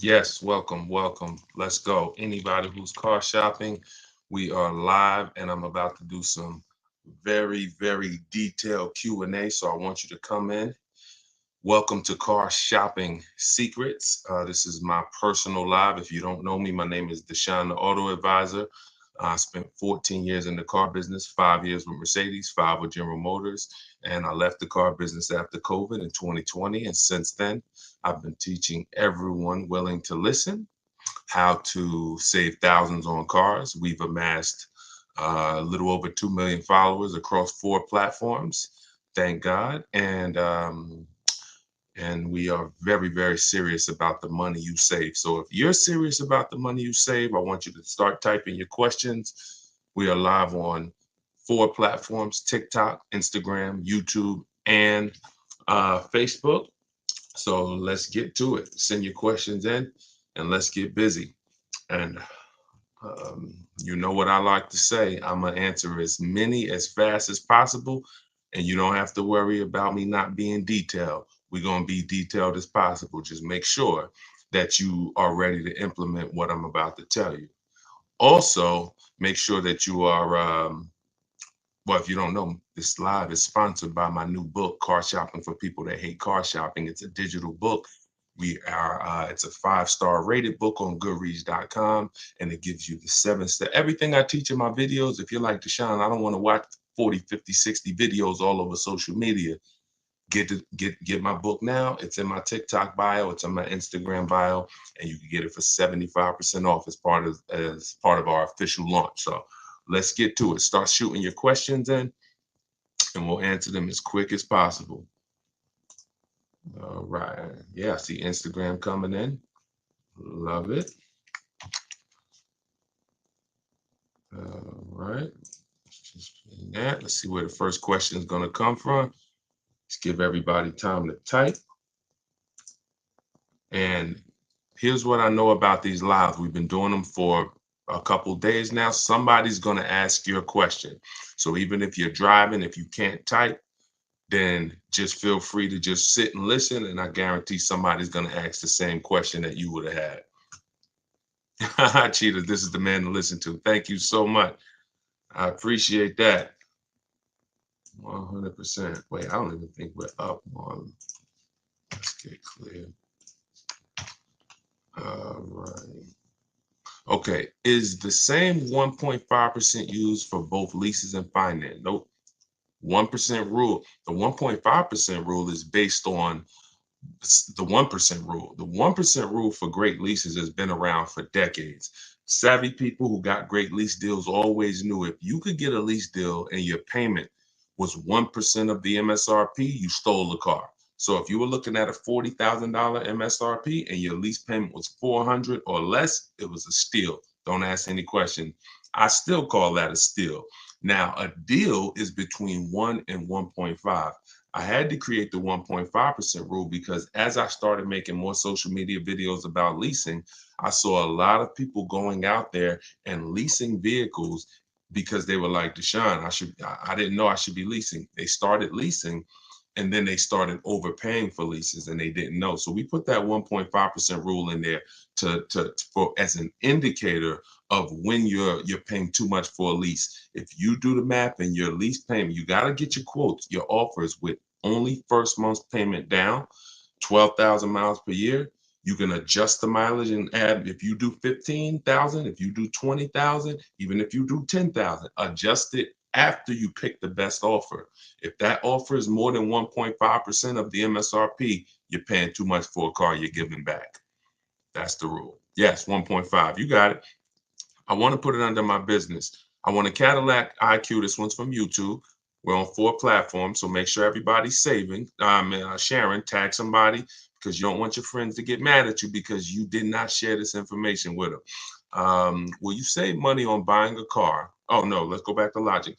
Yes, welcome, welcome. Let's go. Anybody who's car shopping, we are live, and I'm about to do some very detailed Q&A. So I want you to come in. Welcome to Car Shopping Secrets. This is my personal live. If you don't know me, my name is Deshone, the Auto Advisor. I spent 14 years in the car business, 5 years with Mercedes, five with General Motors, and I left the car business after COVID in 2020. And since then, I've been teaching everyone willing to listen how to save thousands on cars. We've amassed a little over 2 million followers across four platforms. Thank God. And we are very serious about the money you save. So if you're serious about the money you save, I want you to start typing your questions. We are live on four platforms: TikTok, Instagram, YouTube, and Facebook. So let's get to it. Send your questions in and let's get busy. And you know what I like to say, I'm going to answer as many as fast as possible. And you don't have to worry about me not being detailed. We're going to be detailed as possible. Just make sure that you are ready to implement what I'm about to tell you. Also, make sure that you are, well, if you don't know, this live is sponsored by my new book, Car Shopping for People That Hate Car Shopping. It's a digital book. It's a five-star rated book on Goodreads.com, and it gives you the 7 step. Everything I teach in my videos, if you're like Deshaun, I don't want to watch 40, 50, 60 videos all over social media. Get my book now. It's in my TikTok bio. It's in my Instagram bio, and you can get it for 75% off as part of our official launch. So let's get to it. Start shooting your questions in, and we'll answer them as quick as possible. All right. Yeah, I see Instagram coming in. Love it. All right. Just doing that. Let's see where the first question is going to come from. Let's give everybody time to type. And here's what I know about these lives. We've been doing them for a couple days now. Somebody's going to ask you a question. So even if you're driving, if you can't type, then just feel free to just sit and listen. And I guarantee somebody's going to ask the same question that you would have had. Cheetah, this is the man to listen to. Thank you so much. I appreciate that. 100%. Wait, I don't even think we're up on. Let's get clear. All right. Okay. Is the same 1.5% used for both leases and finance? Nope. 1% rule. The 1.5% rule is based on the 1% rule. The 1% rule for great leases has been around for decades. Savvy people who got great lease deals always knew if you could get a lease deal and your payment was 1% of the MSRP, you stole the car. So if you were looking at a $40,000 MSRP and your lease payment was 400 or less, it was a steal. Don't ask any question. I still call that a steal. Now, a deal is between 1 and 1.5. I had to create the 1.5% rule because as I started making more social media videos about leasing, I saw a lot of people going out there and leasing vehicles because they were like, Deshaun, I didn't know I should be leasing. They started leasing and then they started overpaying for leases and they didn't know. So we put that 1.5% rule in there for as an indicator of when you're paying too much for a lease. If you do the math and your lease payment, you got to get your quotes, your offers with only first month's payment down, 12,000 miles per year. You can adjust the mileage and add, if you do 15,000, if you do 20,000, even if you do 10,000, adjust it after you pick the best offer. If that offer is more than 1.5% of the MSRP, you're paying too much for a car you're giving back. That's the rule. Yes, 1.5. You got it. I want to put it under my business. I want a Cadillac IQ. This one's from YouTube. We're on four platforms, so make sure everybody's sharing, tag somebody because you don't want your friends to get mad at you because you did not share this information with them. Will you save money on buying a car? Oh no, let's go back to logic.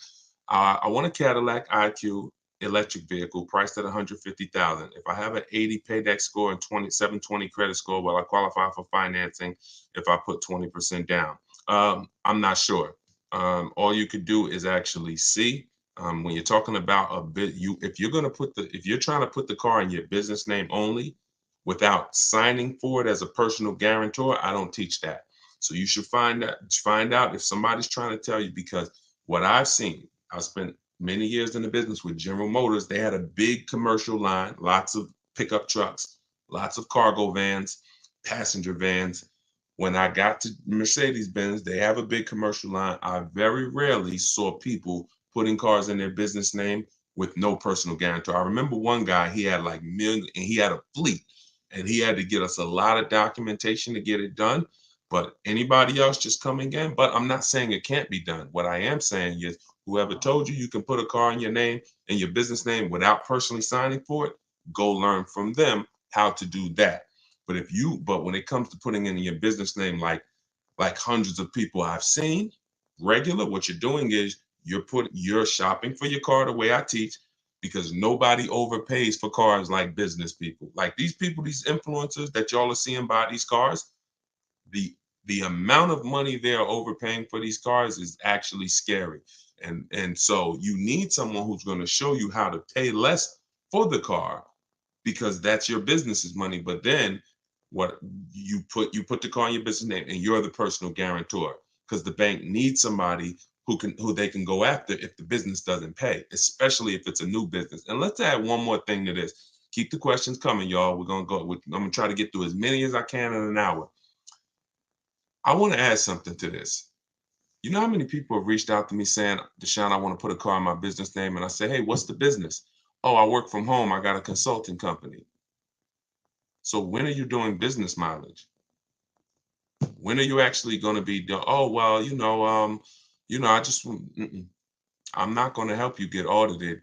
I want a Cadillac IQ electric vehicle priced at 150,000. If I have an 80 payback score and 720 credit score, will I qualify for financing if I put 20% down? I'm not sure. All you could do is actually see. When you're talking about a bit, if you're trying to put the car in your business name only, without signing for it as a personal guarantor. I don't teach that. So you should find out if somebody's trying to tell you, because what I've seen, I spent many years in the business with General Motors. They had a big commercial line, lots of pickup trucks, lots of cargo vans, passenger vans. When I got to Mercedes-Benz, they have a big commercial line. I very rarely saw people putting cars in their business name with no personal guarantor. I remember one guy, he had like million, and he had a fleet, and he had to get us a lot of documentation to get it done. But anybody else just coming in, but I'm not saying it can't be done. What I am saying is, whoever told you you can put a car in your name, in your business name, without personally signing for it, go learn from them how to do that. But when it comes to putting in your business name, like hundreds of people I've seen regular, what you're doing is you're shopping for your car the way I teach, because nobody overpays for cars like business people. Like these people, these influencers that y'all are seeing buy these cars, the the amount of money they're overpaying for these cars is actually scary. And so you need someone who's going to show you how to pay less for the car, because that's your business's money. But then what you put the car in your business name, and you're the personal guarantor, because the bank needs somebody who they can go after if the business doesn't pay, especially if it's a new business. And let's add one more thing to this. Keep the questions coming, y'all. I'm gonna try to get through as many as I can in an hour. I want to add something to this. You know how many people have reached out to me saying, Deshone, I want to put a car in my business name. And I say, hey, what's the business? Oh, I work from home. I got a consulting company. So when are you doing business mileage? When are you actually going to be doing? Oh, well, I just, I'm not going to help you get audited.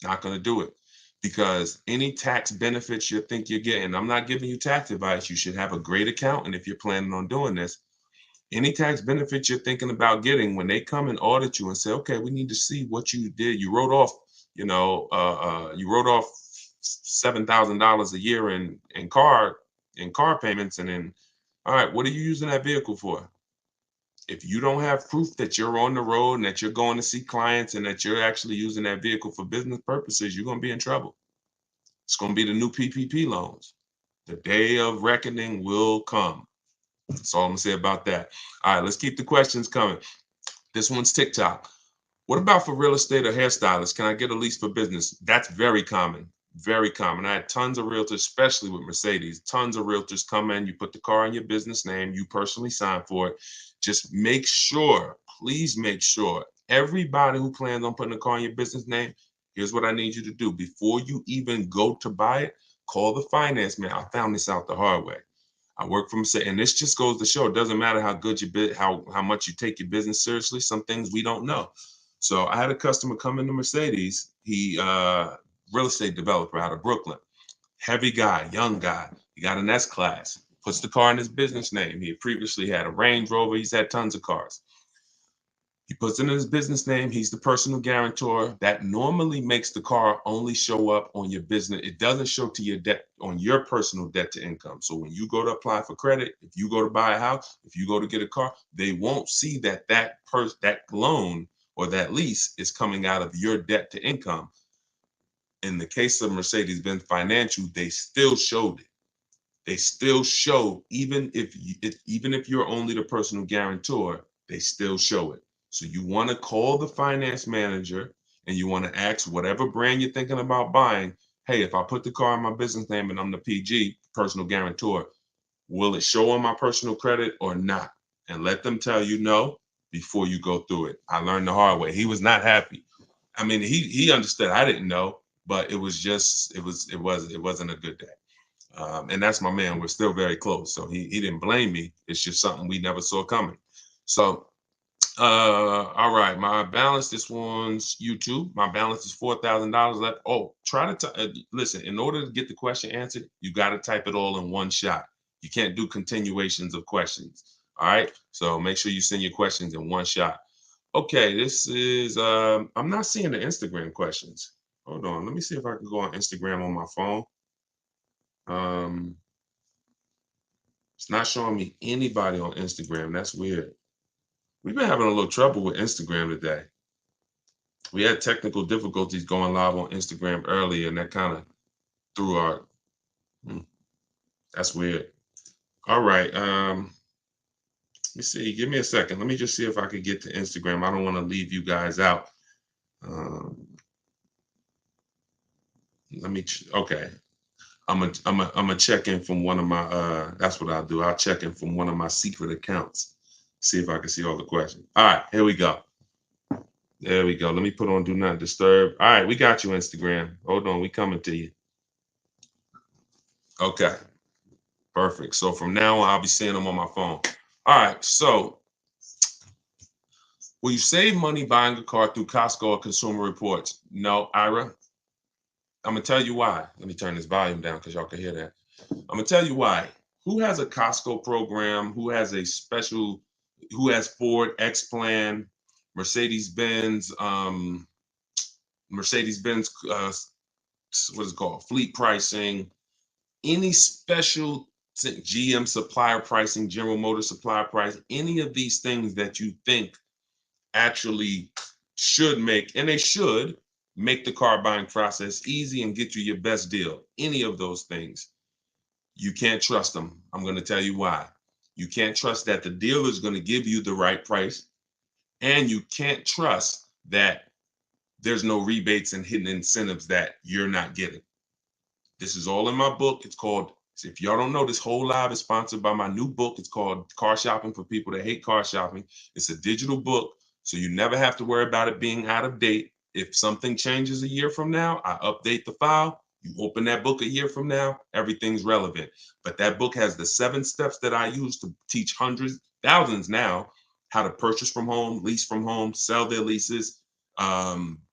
Not going to do it, because any tax benefits you think you're getting, I'm not giving you tax advice. You should have a great accountant if you're planning on doing this. Any tax benefits you're thinking about getting, when they come and audit you and say, okay, we need to see what you did. You wrote off, you wrote off $7,000 a year in car payments, and then, all right, what are you using that vehicle for? If you don't have proof that you're on the road and that you're going to see clients and that you're actually using that vehicle for business purposes, you're going to be in trouble. It's going to be the new PPP loans. The day of reckoning will come. That's all I'm gonna say about that. All right, let's keep the questions coming. This one's TikTok. What about for real estate or hairstylists? Can I get a lease for business? That's very common. Very common. I had tons of realtors, especially with Mercedes, tons of realtors come in, you put the car in your business name, you personally sign for it. Just make sure, please make sure, everybody who plans on putting a car in your business name, here's what I need you to do. Before you even go to buy it, call the finance man. I found this out the hard way. I work from, and this just goes to show, it doesn't matter how good you bid, how much you take your business seriously. Some things we don't know. So I had a customer come into Mercedes. He real estate developer out of Brooklyn, heavy guy, young guy. He got an S class. Puts the car in his business name. He previously had a Range Rover. He's had tons of cars. He puts it in his business name. He's the personal guarantor. That normally makes the car only show up on your business. It doesn't show to your debt, on your personal debt to income. So when you go to apply for credit, if you go to buy a house, if you go to get a car, they won't see that loan or that lease is coming out of your debt to income. In the case of Mercedes-Benz Financial, they still showed it. They still show, even if you're only the personal guarantor, they still show it. So you want to call the finance manager and you want to ask whatever brand you're thinking about buying, hey, if I put the car in my business name and I'm the PG, personal guarantor, will it show on my personal credit or not? And let them tell you no before you go through it. I learned the hard way. He was not happy. I mean, he understood. I didn't know, but it wasn't a good day. And that's my man. We're still very close. So he didn't blame me. It's just something we never saw coming. So, all right, my balance, this one's YouTube. My balance is $4,000 left. Oh, listen, in order to get the question answered, you got to type it all in one shot. You can't do continuations of questions. All right. So make sure you send your questions in one shot. Okay, this is, I'm not seeing the Instagram questions. Hold on. Let me see if I can go on Instagram on my phone. It's not showing me anybody on Instagram. That's weird. We've been having a little trouble with Instagram today. We had technical difficulties going live on Instagram earlier, and that kind of threw our. That's weird. All right. Let me see. Give me a second. Let me just see if I could get to Instagram. I don't want to leave you guys out. Um, okay. I'm a check in from one of my that's what I'll do. I'll check in from one of my secret accounts. See if I can see all the questions. All right, here we go. There we go. Let me put on do not disturb. All right, we got you, Instagram. Hold on, we coming to you. Okay, perfect. So from now on, I'll be seeing them on my phone. All right, so will you save money buying a car through Costco or Consumer Reports? No, Ira. I'm gonna tell you why. Let me turn this volume down because y'all can hear that. I'm gonna tell you why. Who has a Costco program? Who has a special? Who has Ford X Plan, Mercedes Benz, Mercedes Benz? What is it called? Fleet pricing. Any special GM supplier pricing, General Motors supplier price? Any of these things that you think actually should make, and they should make the car buying process easy and get you your best deal. Any of those things. You can't trust them. I'm going to tell you why. You can't trust that the dealer is going to give you the right price, and you can't trust that there's no rebates and hidden incentives that you're not getting. This is all in my book. It's called, if y'all don't know, this whole live is sponsored by my new book. It's called Car Shopping for People That Hate Car Shopping. It's a digital book, so you never have to worry about it being out of date. If something changes a year from now, I update the file. You open that book a year from now, everything's relevant. But that book has the 7 steps that I use to teach hundreds, thousands now, how to purchase from home, lease from home, sell their leases,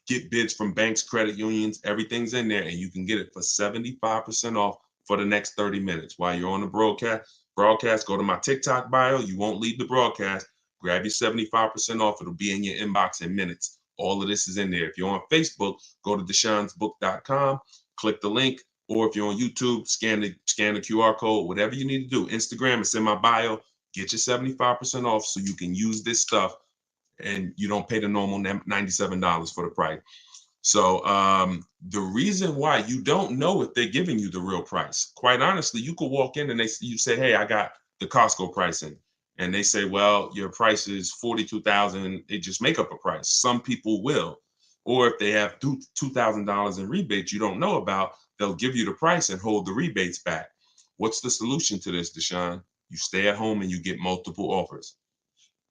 get bids from banks, credit unions. Everything's in there, and you can get it for 75% off for the next 30 minutes. While you're on the broadcast, go to my TikTok bio. You won't leave the broadcast. Grab your 75% off. It'll be in your inbox in minutes. All of this is in there. If you're on Facebook, go to deshonesbook.com, click the link, or if you're on YouTube, scan the QR code, whatever you need to do. Instagram, it's in my bio. Get your 75% off so you can use this stuff and you don't pay the normal $97 for the price. So the reason why you don't know if they're giving you the real price, quite honestly, you could walk in and you say, hey, I got the Costco pricing. And they say, well, your price is $42,000. They just make up a price. Some people will. Or if they have $2,000 in rebates you don't know about, they'll give you the price and hold the rebates back. What's the solution to this, Deshone? You stay at home and you get multiple offers.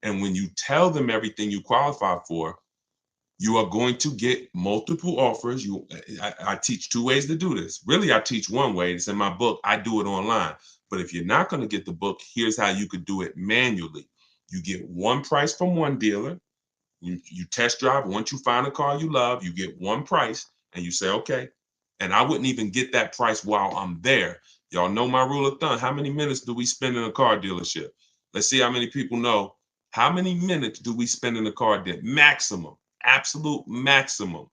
And when you tell them everything you qualify for, you are going to get multiple offers. I teach 2 ways to do this. Really, I teach 1 way. It's in my book. I do it online. But if you're not going to get the book, here's how you could do it manually. You get 1 price from 1 dealer. You test drive. Once you find a car you love, you get 1 price and you say, okay. And I wouldn't even get that price while I'm there. Y'all know my rule of thumb. How many minutes do we spend in a car dealership? Let's see how many people know. How many minutes do we spend in a car dealership? Maximum, absolute maximum.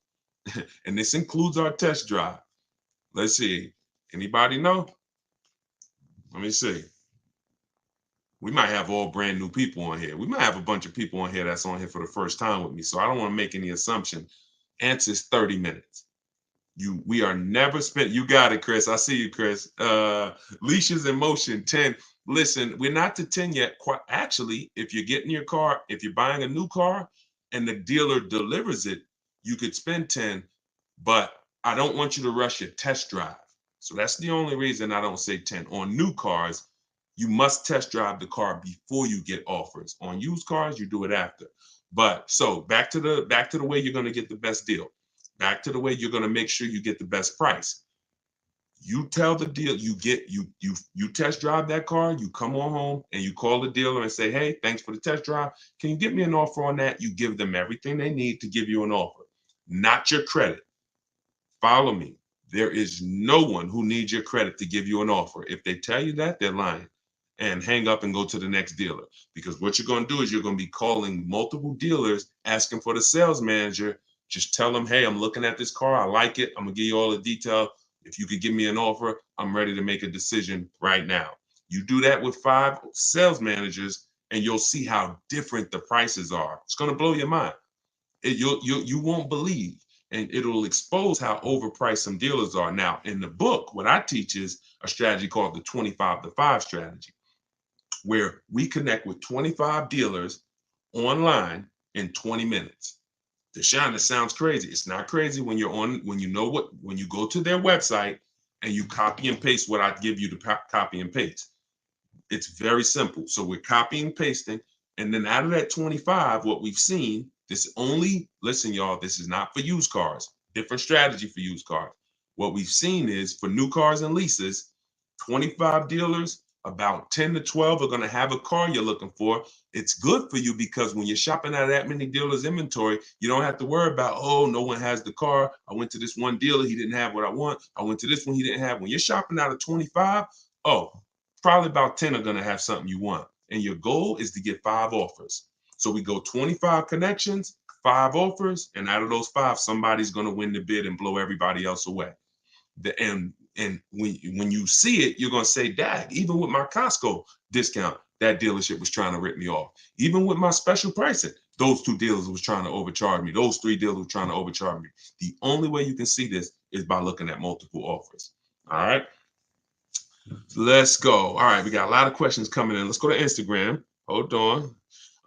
And this includes our test drive. Let's see. Anybody know? Let me see. We might have all brand new people on here. We might have a bunch of people on here that's on here for the first time with me. So I don't want to make any assumption. Answer is 30 minutes. We are never spent. You got it, Chris. I see you, Chris. Leashes in motion 10. Listen, we're not to 10 yet. Quite actually, if you're getting your car, if you're buying a new car and the dealer delivers it, you could spend 10, but I don't want you to rush your test drive. So that's the only reason I don't say 10. On new cars, you must test drive the car before you get offers. On used cars, you do it after. But so back to the way you're going to get the best deal. Back to the way you're going to make sure you get the best price. You tell the deal, you test drive that car, you come on home and you call the dealer and say, hey, thanks for the test drive. Can you give me an offer on that? You give them everything they need to give you an offer, not your credit. Follow me. There is no one who needs your credit to give you an offer. If they tell you that, they're lying. And hang up and go to the next dealer. Because what you're going to do is you're going to be calling multiple dealers asking for the sales manager. Just tell them, hey, I'm looking at this car. I like it. I'm going to give you all the detail. If you could give me an offer, I'm ready to make a decision right now. You do that with 5 sales managers and you'll see how different the prices are. It's going to blow your mind. You won't believe. and it'll expose how overpriced some dealers are. Now, in the book, what I teach is a strategy called the 25 to 5 strategy, where we connect with 25 dealers online in 20 minutes. Deshone, that sounds crazy. It's not crazy when you're on, when you know what, when you go to their website and you copy and paste what I give you to copy and paste. It's very simple. So we're copying and pasting. And then out of that 25, what we've seen, this only, listen, y'all, this is not for used cars, different strategy for used cars. What we've seen is for new cars and leases, 25 dealers, about 10 to 12 are going to have a car you're looking for. It's good for you because when you're shopping at that many dealers' inventory, you don't have to worry about, oh, no one has the car. I went to this one dealer, he didn't have what I want. I went to this one, he didn't have. When you're shopping out of 25, oh, probably about 10 are going to have something you want. And your goal is to get 5 offers. So we go 25 connections, 5 offers, and out of those 5, somebody's going to win the bid and blow everybody else away. And when you see it, you're gonna say, "Dag, even with my Costco discount, that dealership was trying to rip me off. Even with my special pricing, those 2 dealers was trying to overcharge me. Those 3 dealers were trying to overcharge me." The only way you can see this is by looking at multiple offers. All right, let's go. All right, we got a lot of questions coming in. Let's go to Instagram. Hold on.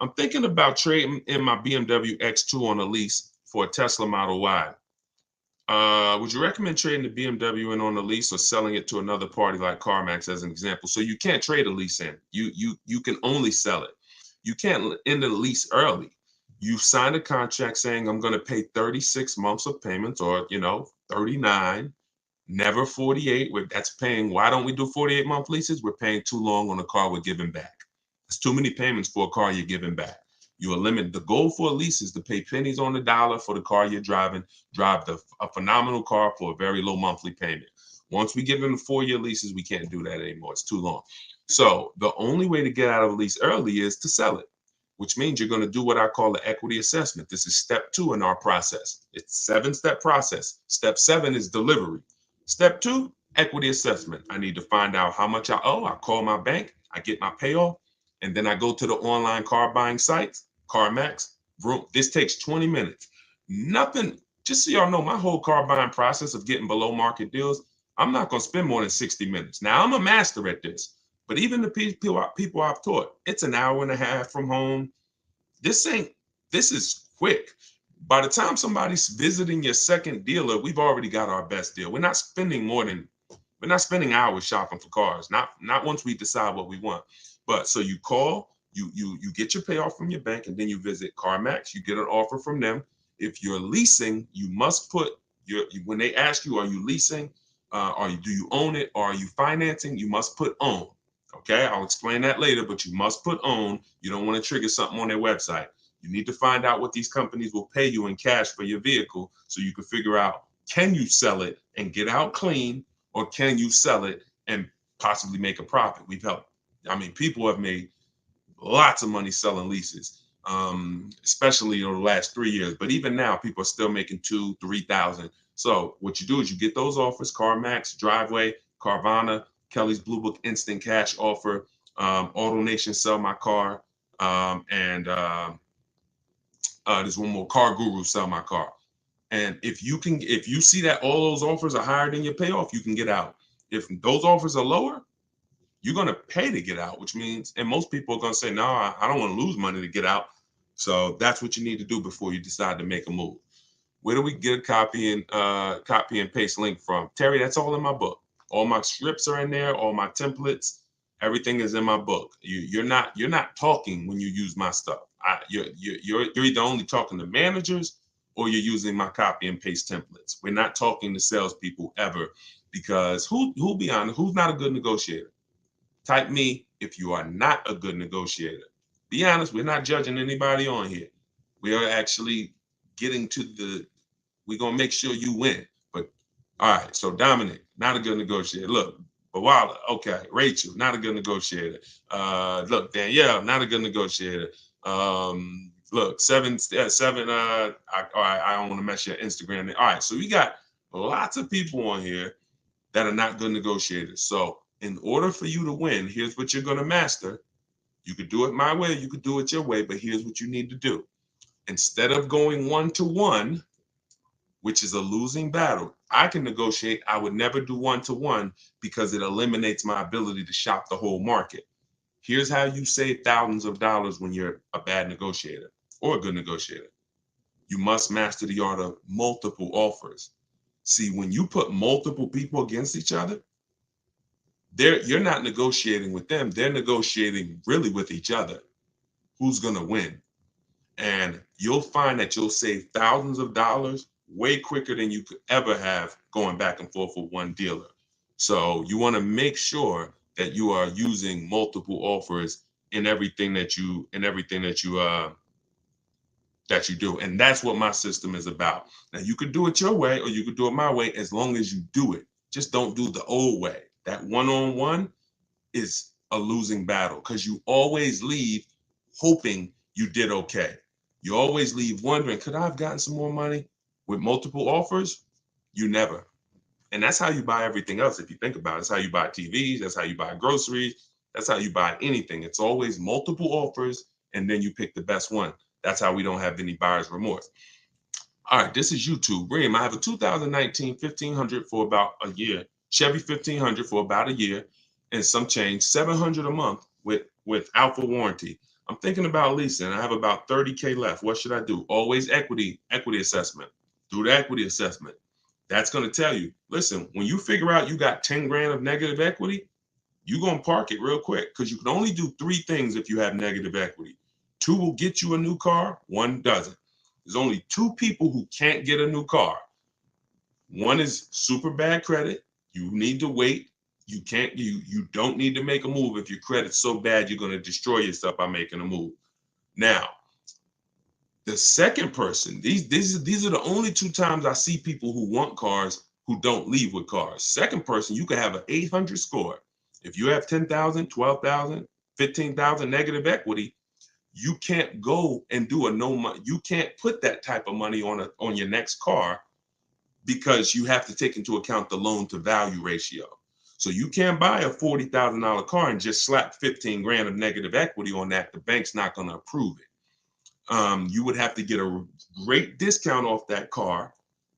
I'm thinking about trading in my BMW X2 on a lease for a Tesla Model Y. Would you recommend trading the BMW in on a lease or selling it to another party like CarMax as an example? So you can't trade a lease in. You can only sell it. You can't end the lease early. You signed a contract saying I'm going to pay 36 months of payments, or 39, never 48. That's paying. Why don't we do 48-month leases? We're paying too long on a car we're giving back. It's too many payments for a car you're giving back. You eliminate the goal for a lease is to pay pennies on the dollar for the car you're driving, drive a phenomenal car for a very low monthly payment. Once we give them the 4-year leases, we can't do that anymore. It's too long. So the only way to get out of a lease early is to sell it, which means you're going to do what I call the equity assessment. This is step 2 in our process. It's a 7-step process. Step 7 is delivery. Step 2, equity assessment. I need to find out how much I owe. I call my bank. I get my payoff. And then I go to the online car buying sites, CarMax. This takes 20 minutes. Nothing, just so y'all know, my whole car buying process of getting below market deals, I'm not going to spend more than 60 minutes. Now, I'm a master at this, but even the people I've taught, it's an hour and a half from home. This is quick. By the time somebody's visiting your second dealer, we've already got our best deal. We're not spending hours shopping for cars. Not once we decide what we want. But so you call, you get your payoff from your bank, and then you visit CarMax. You get an offer from them. If you're leasing, you must put when they ask you, are you leasing, do you own it, or are you financing? You must put own. Okay, I'll explain that later, but you must put own. You don't want to trigger something on their website. You need to find out what these companies will pay you in cash for your vehicle, so you can figure out, can you sell it and get out clean, or can you sell it and possibly make a profit? People have made lots of money selling leases, especially over the last 3 years. But even now, people are still making 2,000, 3,000. So what you do is you get those offers: CarMax, Driveway, Carvana, Kelly's Blue Book Instant Cash Offer, AutoNation Sell My Car, and there's one more, Car Guru Sell My Car. And if you see that all those offers are higher than your payoff, you can get out. If those offers are lower, you're going to pay to get out, which means, and most people are going to say, no, I don't want to lose money to get out. So that's what you need to do before you decide to make a move. Where do we get a copy and paste link from? Terry, that's all in my book. All my scripts are in there, all my templates, everything is in my book. You're not talking when you use my stuff. You're either only talking to managers or you're using my copy and paste templates. We're not talking to salespeople ever, because who'll be honest, who's not a good negotiator? Type me if you are not a good negotiator. Be honest, we're not judging anybody on here. We are actually we're going to make sure you win. But all right, so Dominic, not a good negotiator. Look, Bawala, okay. Rachel, not a good negotiator. Look, Danielle, not a good negotiator. Look, seven. I don't want to mess your Instagram. All right, so we got lots of people on here that are not good negotiators. So in order for you to win, here's what you're going to master. You could do it my way, you could do it your way, but here's what you need to do. Instead of going 1-to-1, which is a losing battle. I can negotiate. I would never do one-to-one because it eliminates my ability to shop the whole market. Here's how you save thousands of dollars when you're a bad negotiator or a good negotiator. You must master the art of multiple offers. See, when you put multiple people against each other, you're not negotiating with them. They're negotiating really with each other. Who's going to win? And you'll find that you'll save thousands of dollars way quicker than you could ever have going back and forth with one dealer. So you want to make sure that you are using multiple offers in everything that you do. And that's what my system is about. Now you could do it your way or you could do it my way as long as you do it. Just don't do the old way. That one-on-one is a losing battle because you always leave hoping you did okay. You always leave wondering, could I have gotten some more money? With multiple offers, you never. And that's how you buy everything else. If you think about it, that's how you buy TVs. That's how you buy groceries. That's how you buy anything. It's always multiple offers, and then you pick the best one. That's how we don't have any buyer's remorse. All right, this is YouTube. Reem, I have a 2019 1500 for about a year. Chevy 1500 for about a year and some change, 700 a month with alpha warranty. I'm thinking about leasing. I have about 30K left. What should I do? Always equity assessment. Do the equity assessment. That's going to tell you, listen, when you figure out you got 10 grand of negative equity, you're going to park it real quick because you can only do 3 things if you have negative equity. 2 will get you a new car, 1 doesn't. There's only 2 people who can't get a new car. One is super bad credit. You need to wait. You don't need to make a move if your credit's so bad you're going to destroy yourself by making a move. Now, the second person, these are the only 2 times I see people who want cars who don't leave with cars. Second person, you can have an 800 score. If you have 10,000, 12,000, 15,000 negative equity, you can't go and do a no money. You can't put that type of money on your next car because you have to take into account the loan to value ratio. So you can't buy a $40,000 car and just slap 15 grand of negative equity on that. The bank's not going to approve it. You would have to get a great discount off that car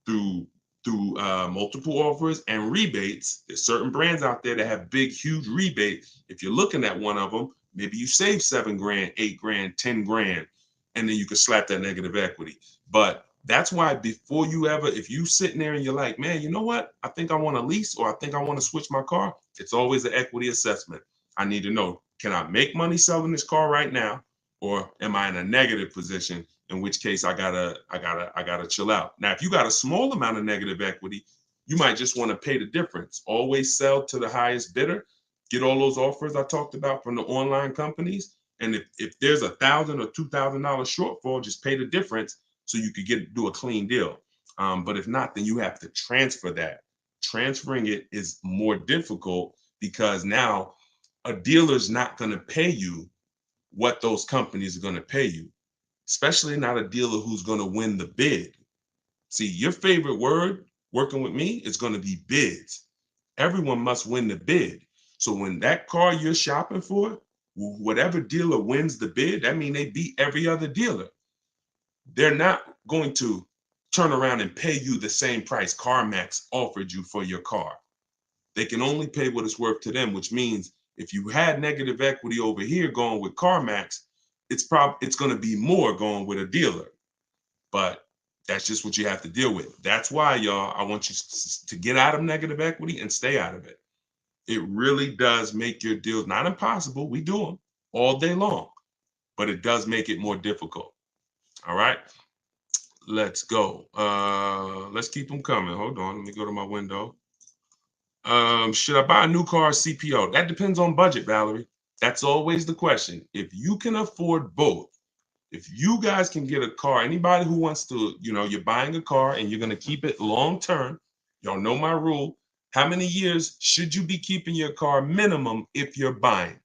through multiple offers and rebates. There's certain brands out there that have big, huge rebates. If you're looking at one of them, maybe you save 7 grand, 8 grand, 10 grand, and then you can slap that negative equity. But that's why before you ever, if you sitting there and you're like, man, you know what? I think I want to lease or I think I want to switch my car. It's always an equity assessment. I need to know, can I make money selling this car right now? Or am I in a negative position? In which case I gotta chill out. Now, if you got a small amount of negative equity, you might just want to pay the difference. Always sell to the highest bidder. Get all those offers I talked about from the online companies. And if there's $1,000 or $2,000 shortfall, just pay the difference so you could do a clean deal. But if not, then you have to transfer that. Transferring it is more difficult because now a dealer's not going to pay you what those companies are going to pay you, especially not a dealer who's going to win the bid. See, your favorite word working with me is going to be bids. Everyone must win the bid. So when that car you're shopping for, whatever dealer wins the bid, that means they beat every other dealer. They're not going to turn around and pay you the same price CarMax offered you for your car. They can only pay what it's worth to them, which means if you had negative equity over here going with CarMax, it's going to be more going with a dealer. But that's just what you have to deal with. That's why, y'all, I want you to get out of negative equity and stay out of it. It really does make your deals not impossible. We do them all day long, but it does make it more difficult. All right, let's go. Let's keep them coming. Hold on, let me go to my window. Should I buy a new car or CPO? That depends on budget, Valerie. That's always the question. If you can afford both, if you guys can get a car, anybody who wants to, you're buying a car and you're going to keep it long term, y'all know my rule. How many years should you be keeping your car minimum if you're buying?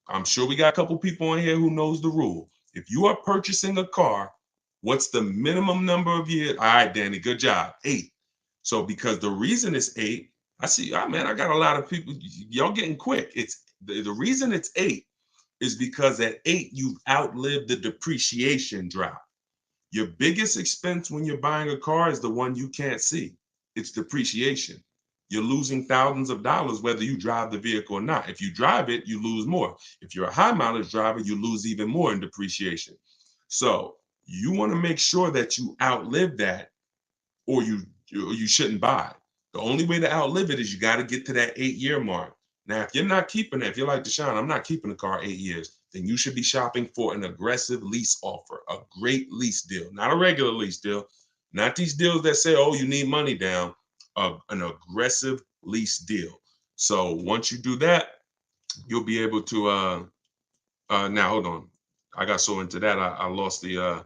I'm sure we got a couple people in here who knows the rule. If you are purchasing a car, what's the minimum number of years? All right, Danny, good job. 8. So because the reason it's 8, I see, man, I got a lot of people, y'all getting quick. It's the reason it's 8 is because at 8, you've outlived the depreciation drop. Your biggest expense when you're buying a car is the one you can't see. It's depreciation. You're losing thousands of dollars whether you drive the vehicle or not. If you drive it, you lose more. If you're a high mileage driver, you lose even more in depreciation. So you want to make sure that you outlive that, or you shouldn't buy. The only way to outlive it is you got to get to that 8-year mark. Now, if you're not keeping it, if you're like Deshone, I'm not keeping the car 8 years, then you should be shopping for an aggressive lease offer, a great lease deal, not a regular lease deal, not these deals that say, oh, you need money down, an aggressive lease deal. So once you do that, you'll be able to now hold on. I got so into that I lost the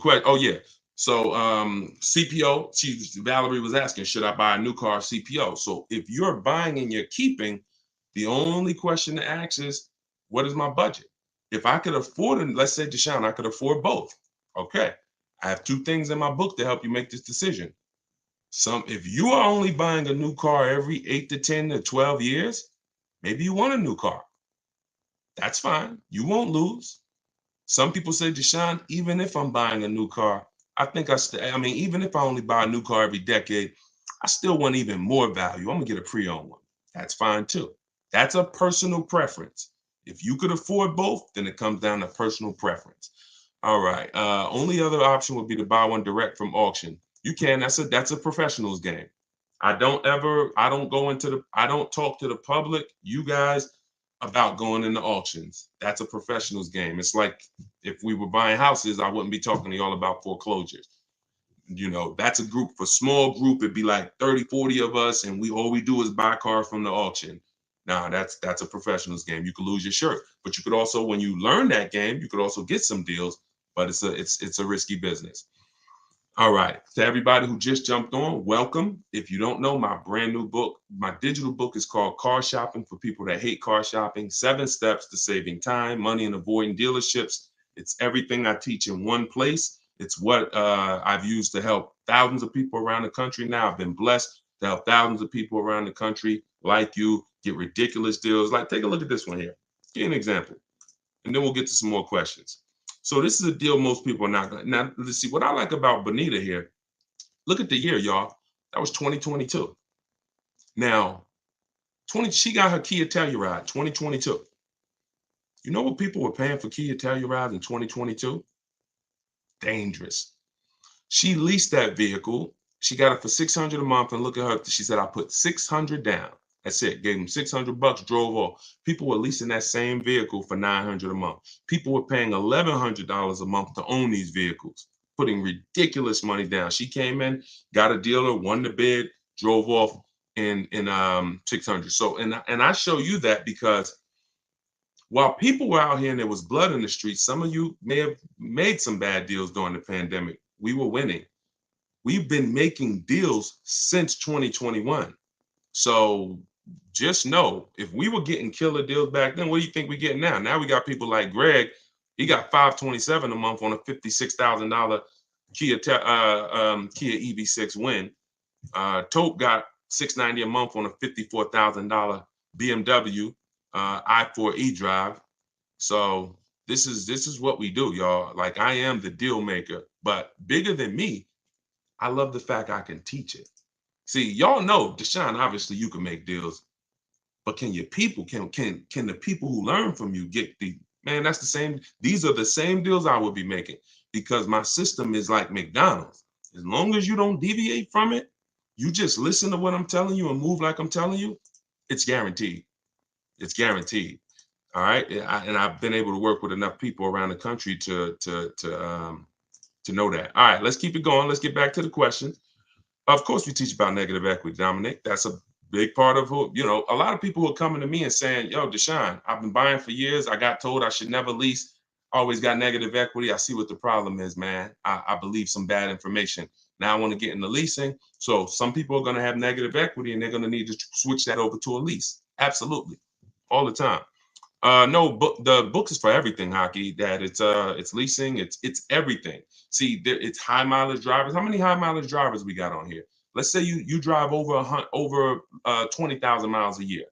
question. Oh yeah. So CPO, Valerie was asking, should I buy a new car CPO? So if you're buying and you're keeping, the only question to ask is, what is my budget? If I could afford it, let's say Deshone, I could afford both. Okay. I have 2 things in my book to help you make this decision. If you are only buying a new car every 8 to 10 to 12 years, maybe you want a new car. That's fine. You won't lose. Some people say, Deshone, even if I'm buying a new car, I mean, even if I only buy a new car every decade, I still want even more value. I'm gonna get a pre-owned one. That's fine too. That's a personal preference. If you could afford both, then it comes down to personal preference. All right. Only other option would be to buy one direct from auction. You can. That's a professional's game. I don't talk to the public, you guys, about going into auctions. That's a professional's game. It's like if we were buying houses, I wouldn't be talking to y'all about foreclosures. That's a group, for small group, it'd be like 30, 40 of us, and all we do is buy cars from the auction. Now that's a professional's game. You could lose your shirt, but you could also, when you learn that game, you could also get some deals, but it's a risky business. All right. To everybody who just jumped on, welcome. If you don't know, my brand new book, my digital book is called Car Shopping for People That Hate Car Shopping, 7 Steps to Saving Time, Money, and Avoiding Dealerships. It's everything I teach in one place. It's what I've used to help thousands of people around the country now. I've been blessed to help thousands of people around the country like you get ridiculous deals. Like, take a look at this one here. Give you an example, and then we'll get to some more questions. So this is a deal most people are not going. Now, let's see what I like about Bonita here. Look at the year, y'all. That was 2022. Now, she got her Kia Telluride 2022. You know what people were paying for Kia Telluride in 2022? Dangerous. She leased that vehicle. She got it for $600 a month, and look at her. She said, I put $600 down. That's it. Gave them $600, drove off. People were leasing that same vehicle for $900 a month. People were paying $1,100 a month to own these vehicles, putting ridiculous money down. She came in, got a dealer, won the bid, drove off in 600. So, and I show you that because while people were out here and there was blood in the streets, some of you may have made some bad deals during the pandemic. We were winning. We've been making deals since 2021. So just know, if we were getting killer deals back then, what do you think we're getting now? Now we got people like Greg. He got $527 a month on a $56,000 Kia EV6 Win. Tope got $690 a month on a $54,000 BMW i4 eDrive. So this is what we do, y'all. Like, I am the deal maker, but bigger than me, I love the fact I can teach it. See, y'all know, Deshone, obviously you can make deals, but can the people who learn from you get the, man, that's the same. These are the same deals I would be making, because my system is like McDonald's. As long as you don't deviate from it, you just listen to what I'm telling you and move like I'm telling you, it's guaranteed. It's guaranteed. All right. And I've been able to work with enough people around the country to know that. All right, let's keep it going. Let's get back to the questions. Of course, we teach about negative equity, Dominic. That's a big part of who, a lot of people who are coming to me and saying, yo, Deshone, I've been buying for years. I got told I should never lease. Always got negative equity. I see what the problem is, man. I believe some bad information. Now I want to get into leasing. So some people are going to have negative equity and they're going to need to switch that over to a lease. Absolutely. All the time. No, but the book is for everything, Hockey. That it's leasing, it's everything. See, it's high mileage drivers. How many high mileage drivers we got on here? Let's say you drive over 20,000 miles a year.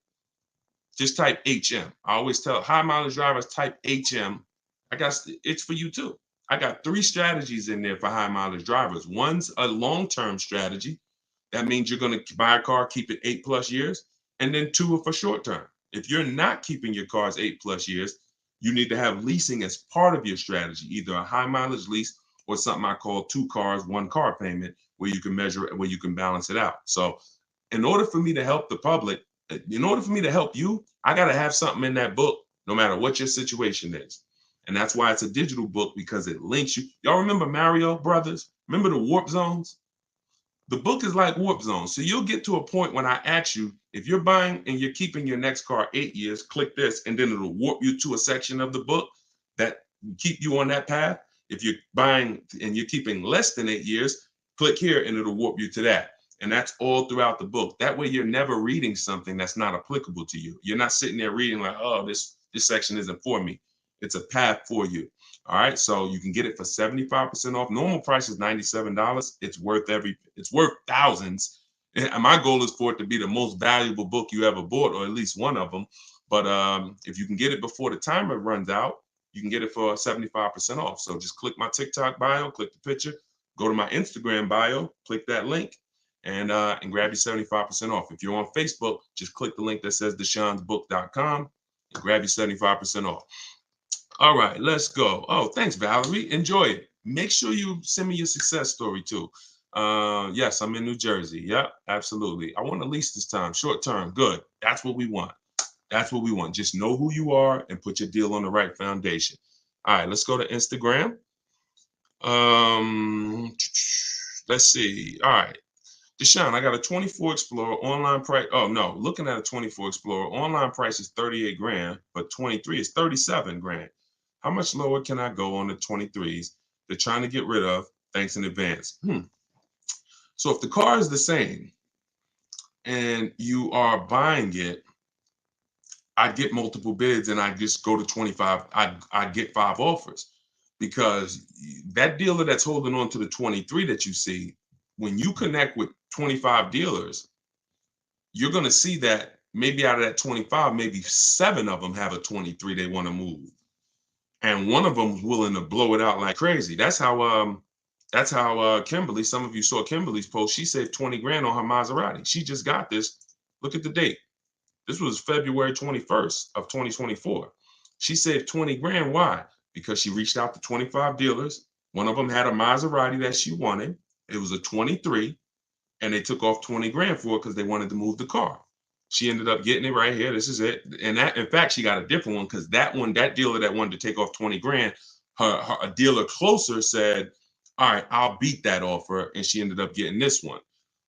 Just type HM. I always tell high mileage drivers, type HM. I guess it's for you too. I got 3 strategies in there for high mileage drivers. One's a long-term strategy. That means you're going to buy a car, keep it 8+ years. And then 2 are for short term. If you're not keeping your cars 8+ years, you need to have leasing as part of your strategy, either a high mileage lease or something I call 2 cars, 1 car payment, where you can measure it, where you can balance it out. So in order for me to help the public, in order for me to help you, I got to have something in that book, no matter what your situation is. And that's why it's a digital book, because it links you. Y'all remember Mario Brothers? Remember the warp zones? The book is like warp zones. So you'll get to a point when I ask you, if you're buying and you're keeping your next car 8 years, click this, and then it'll warp you to a section of the book that keep you on that path. If you're buying and you're keeping less than 8 years, click here and it'll warp you to that. And that's all throughout the book. That way you're never reading something that's not applicable to you. You're not sitting there reading like, oh, this section isn't for me. It's a path for you. All right, so you can get it for 75% off. Normal price is $97. It's worth thousands. And my goal is for it to be the most valuable book you ever bought, or at least one of them. But if you can get it before the timer runs out, you can get it for 75% off. So just click my TikTok bio, click the picture, go to my Instagram bio, click that link, and grab your 75% off. If you're on Facebook, just click the link that says deshonsbook.com and grab your 75% off. All right, let's go. Oh, thanks, Valerie. Enjoy it. Make sure you send me your success story too. Yes, I'm in New Jersey. Yep, absolutely. I want to lease this time, short term. Good. That's what we want. That's what we want. Just know who you are and put your deal on the right foundation. All right, let's go to Instagram. Let's see. All right. Deshone, I got a 24 Explorer online price. Oh no, looking at a 24 Explorer online price is 38 grand, but 23 is 37 grand. How much lower can I go on the 23s? They're trying to get rid of. Thanks in advance. So if the car is the same and you are buying it, I'd get multiple bids and I just go to 25. I'd get 5 offers, because that dealer that's holding on to the 23 that you see, when you connect with 25 dealers, you're going to see that maybe out of that 25, maybe 7 of them have a 23 they want to move. And one of them is willing to blow it out like crazy. That's how Kimberly, some of you saw Kimberly's post. She saved 20 grand on her Maserati. She just got this. Look at the date. This was February 21st of 2024. She saved 20 grand. Why? Because she reached out to 25 dealers. One of them had a Maserati that she wanted. It was a 23, and they took off 20 grand for it because they wanted to move the car. She ended up getting it right here. This is it. And that, in fact, she got a different one, because that dealer that wanted to take off 20 grand, a dealer closer said, all right, I'll beat that offer. And she ended up getting this one.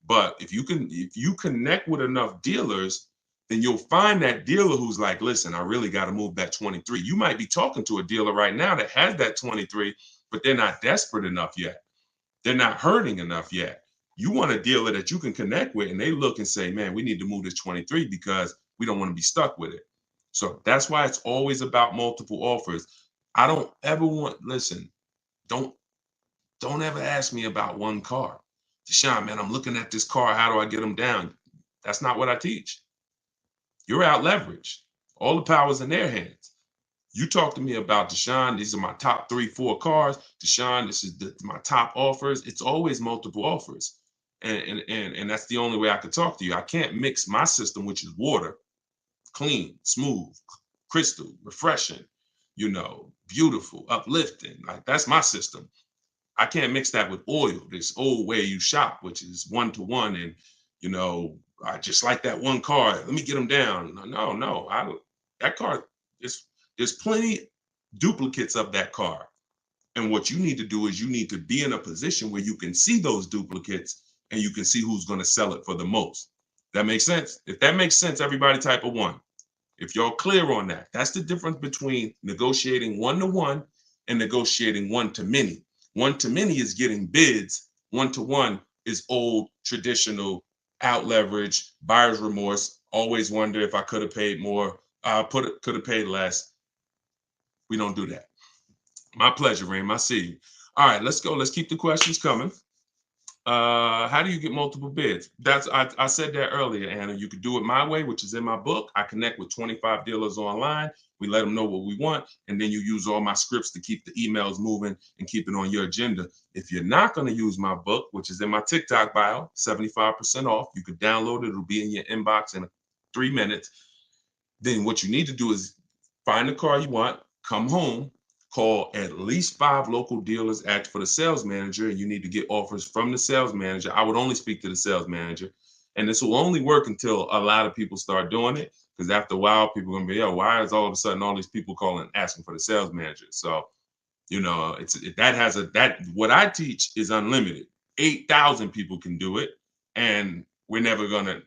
But if you connect with enough dealers, then you'll find that dealer who's like, listen, I really got to move that 23. You might be talking to a dealer right now that has that 23, but they're not desperate enough yet. They're not hurting enough yet. You want a dealer that you can connect with, and they look and say, man, we need to move this 23 because we don't want to be stuck with it. So that's why it's always about multiple offers. I don't ever want, listen, don't ever ask me about one car. Deshone, man, I'm looking at this car. How do I get them down? That's not what I teach. You're out leveraged. All the power's in their hands. You talk to me about, Deshone, these are my top 3, 4 cars. Deshone, this is my top offers. It's always multiple offers. And that's the only way I could talk to you. I can't mix my system, which is water, clean, smooth, crystal, refreshing, beautiful, uplifting. Like, that's my system. I can't mix that with oil, this old way you shop, which is 1-to-1. And, I just like that one car. Let me get them down. No. That car, there's plenty duplicates of that car. And what you need to do is you need to be in a position where you can see those duplicates and you can see who's going to sell it for the most. That makes sense? If that makes sense, everybody type a 1. If y'all clear on that, that's the difference between negotiating 1-to-1 and negotiating 1-to-many. 1-to-many is getting bids. 1-to-1 is old, traditional, out leverage, buyer's remorse. Always wonder if I could have paid more. Could have paid less. We don't do that. My pleasure, Reem. I see you. All right, let's go. Let's keep the questions coming. How do you get multiple bids? I said that earlier, Anna. You could do it my way, which is in my book. I connect with 25 dealers online. We let them know what we want, and then you use all my scripts to keep the emails moving and keep it on your agenda. If you're not going to use my book, which is in my TikTok bio, 75% off, you could download it. It'll be in your inbox in 3 minutes. Then what you need to do is find the car you want, come home, call at least 5 local dealers, ask for the sales manager, and you need to get offers from the sales manager. I would only speak to the sales manager. And this will only work until a lot of people start doing it. Because after a while, people are gonna be, yo, why is all of a sudden all these people calling asking for the sales manager? So, that what I teach is unlimited. 8,000 people can do it, and we're never gonna,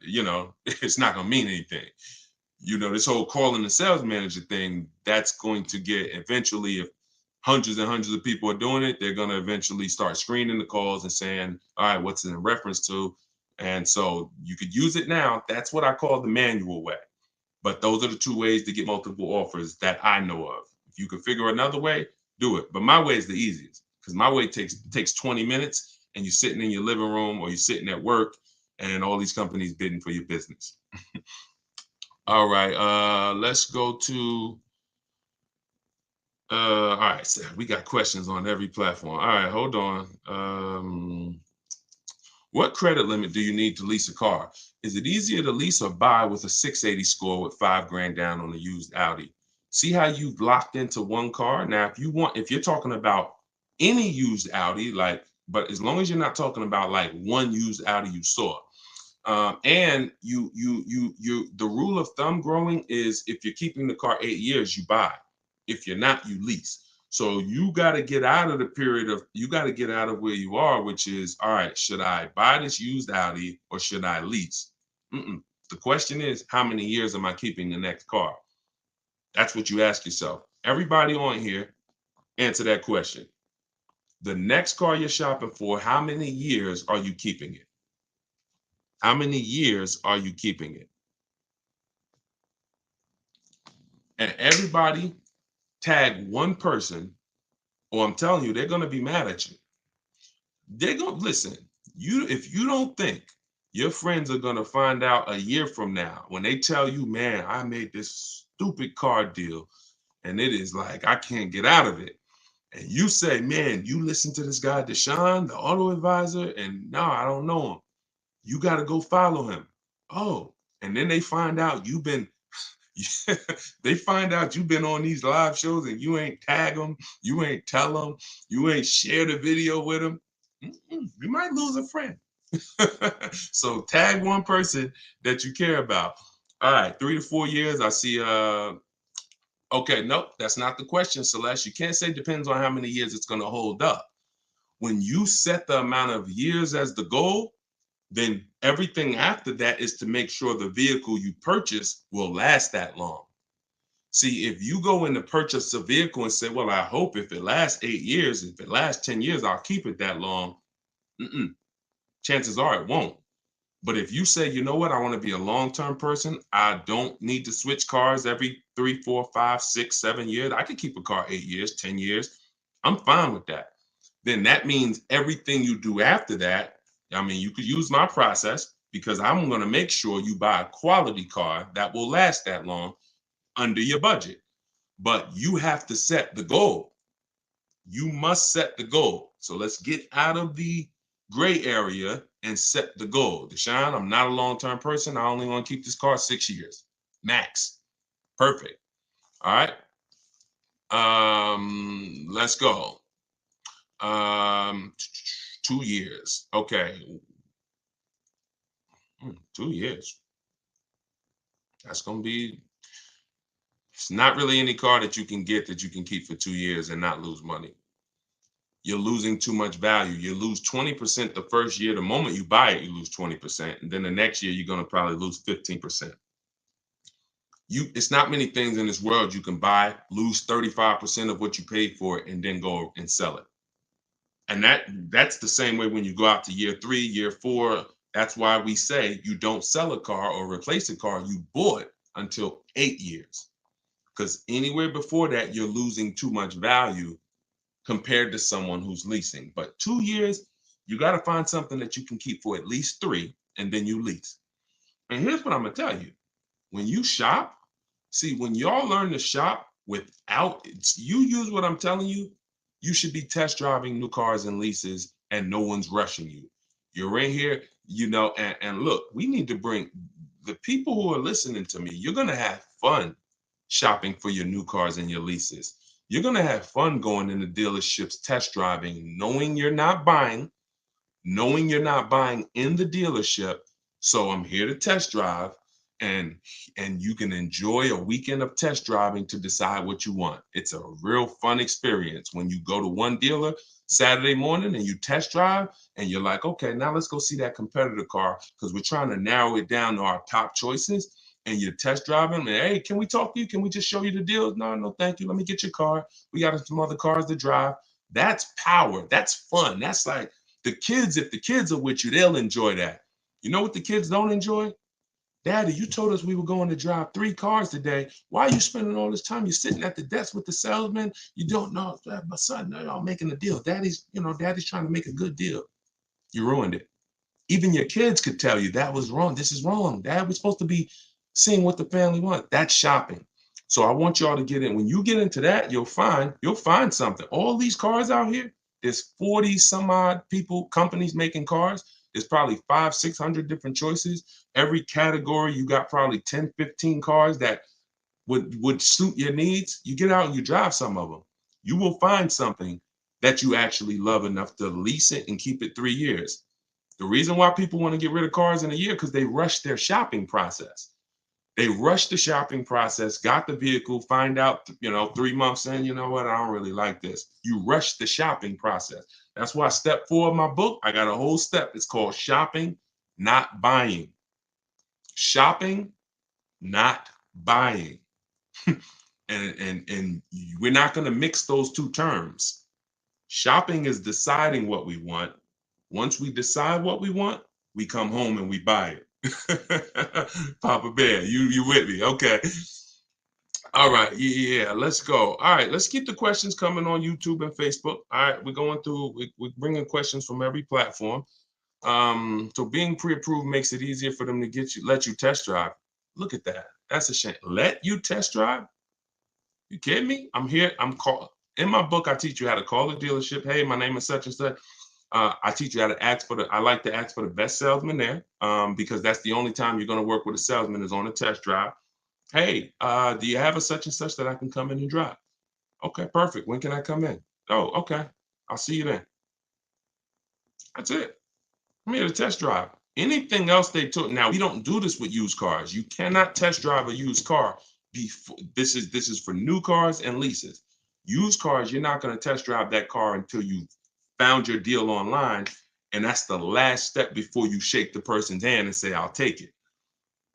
it's not gonna mean anything. This whole calling the sales manager thing, that's going to get eventually, if hundreds and hundreds of people are doing it, they're going to eventually start screening the calls and saying, all right, what's it in reference to? And so you could use it now. That's what I call the manual way. But those are the 2 ways to get multiple offers that I know of. If you can figure another way, do it. But my way is the easiest, because my way takes 20 minutes, and you're sitting in your living room or you're sitting at work, and all these companies bidding for your business. All right, let's go to all right, so we got questions on every platform. All right, hold on. What credit limit do you need to lease a car? Is it easier to lease or buy with a 680 score with 5 grand down on a used Audi? See how you've locked into one car? Now, if you're talking about any used Audi, but as long as you're not talking about like one used Audi you saw, and the rule of thumb growing is, if you're keeping the car 8 years, you buy. If you're not, you lease. So you got to get out of you got to get out of where you are, which is, all right, should I buy this used Audi or should I lease? The question is, how many years am I keeping the next car? That's what you ask yourself. Everybody on here, answer that question. The next car you're shopping for, how many years are you keeping it? How many years are you keeping it? And everybody tag one person, or I'm telling you, they're going to be mad at you. They're going to listen. If you don't think your friends are going to find out a year from now when they tell you, man, I made this stupid car deal and it is like I can't get out of it. And you say, man, you listen to this guy, Deshone, the auto advisor, and no, I don't know him. You got to go follow him. Oh, and then they find out they find out you've been on these live shows and you ain't tag them, you ain't tell them, you ain't share the video with them. You might lose a friend. So tag one person that you care about. All right, 3 to 4 years. I see. Okay, nope, that's not the question, Celeste. You can't say depends on how many years it's going to hold up. When you set the amount of years as the goal, then everything after that is to make sure the vehicle you purchase will last that long. See, if you go in to purchase a vehicle and say, well, I hope if it lasts 8 years, if it lasts 10 years, I'll keep it that long. Chances are it won't. But if you say, you know what, I want to be a long-term person, I don't need to switch cars every 3, 4, 5, 6, 7 years. I could keep a car 8 years, 10 years. I'm fine with that. Then that means everything you do after that, I mean, you could use my process, because I'm going to make sure you buy a quality car that will last that long under your budget. But you have to set the goal. You must set the goal. So let's get out of the gray area and set the goal. Deshone, I'm not a long-term person. I only want to keep this car 6 years max. Perfect. All right. Let's go. 2 years. Okay. 2 years. That's gonna be. It's not really any car that you can get that you can keep for 2 years and not lose money. You're losing too much value. You lose 20% the first year. The moment you buy it, you lose 20%. And then the next year, you're going to probably lose 15%. It's not many things in this world you can buy, lose 35% of what you paid for it, and then go and sell it. And that's the same way when you go out to year 3, year 4. That's why we say you don't sell a car or replace a car you bought until 8 years. Because anywhere before that, you're losing too much value compared to someone who's leasing. But 2 years, You got to find something that you can keep for at least 3, and then you lease. And here's what I'm gonna tell you: when you shop, see, when y'all learn to shop without, you use what I'm telling you, you should be test driving new cars and leases, and no one's rushing you. You're in here, and look, we need to bring the people who are listening to me. You're gonna have fun shopping for your new cars and your leases. You're gonna have fun going into dealerships, test driving, knowing you're not buying in the dealership. So I'm here to test drive, and you can enjoy a weekend of test driving to decide what you want. It's a real fun experience when you go to one dealer Saturday morning and you test drive, and you're like, okay, now let's go see that competitor car, because we're trying to narrow it down to our top choices. And you're test driving, and hey, can we talk to you? Can we just show you the deals? No, no, thank you. Let me get your car. We got some other cars to drive. That's power. That's fun. That's like the kids. If the kids are with you, they'll enjoy that. You know what the kids don't enjoy? Daddy, you told us we were going to drive 3 cars today. Why are you spending all this time? You're sitting at the desk with the salesman. You don't know. My son, they're all making a deal. Daddy's trying to make a good deal. You ruined it. Even your kids could tell you that was wrong. This is wrong. Dad, we're supposed to be seeing what the family wants. That's shopping. So I want y'all to get in. When you get into that, you'll find something. All these cars out here, there's 40 some odd companies making cars. There's probably 500, 600 different choices. Every category, you got probably 10, 15 cars that would suit your needs. You get out and you drive some of them. You will find something that you actually love enough to lease it and keep it 3 years. The reason why people want to get rid of cars in a year, because they rush their shopping process. They rush the shopping process, got the vehicle, find out, 3 months in, you know what, I don't really like this. You rush the shopping process. That's why step 4 of my book, I got a whole step. It's called shopping, not buying. Shopping, not buying. and we're not going to mix those two terms. Shopping is deciding what we want. Once we decide what we want, we come home and we buy it. Papa Bear, you with me? Okay. All right. Yeah, let's go. All right, let's keep the questions coming on YouTube and Facebook. All right, we're going through. We're bringing questions from every platform. So being pre-approved makes it easier for them to let you test drive. Look at that. That's a shame. Let you test drive? You kidding me? I'm here. In my book, I teach you how to call the dealership. Hey, my name is such and such. I teach you how to I like to ask for the best salesman there, because that's the only time you're going to work with a salesman is on a test drive. Hey, do you have a such and such that I can come in and drive? Okay, perfect. When can I come in? Oh, okay. I'll see you then. That's it. I'm here to test drive. Anything else they took. Now, we don't do this with used cars. You cannot test drive a used car. This is for new cars and leases. Used cars, you're not going to test drive that car until you found your deal online, and that's the last step before you shake the person's hand and say, I'll take it.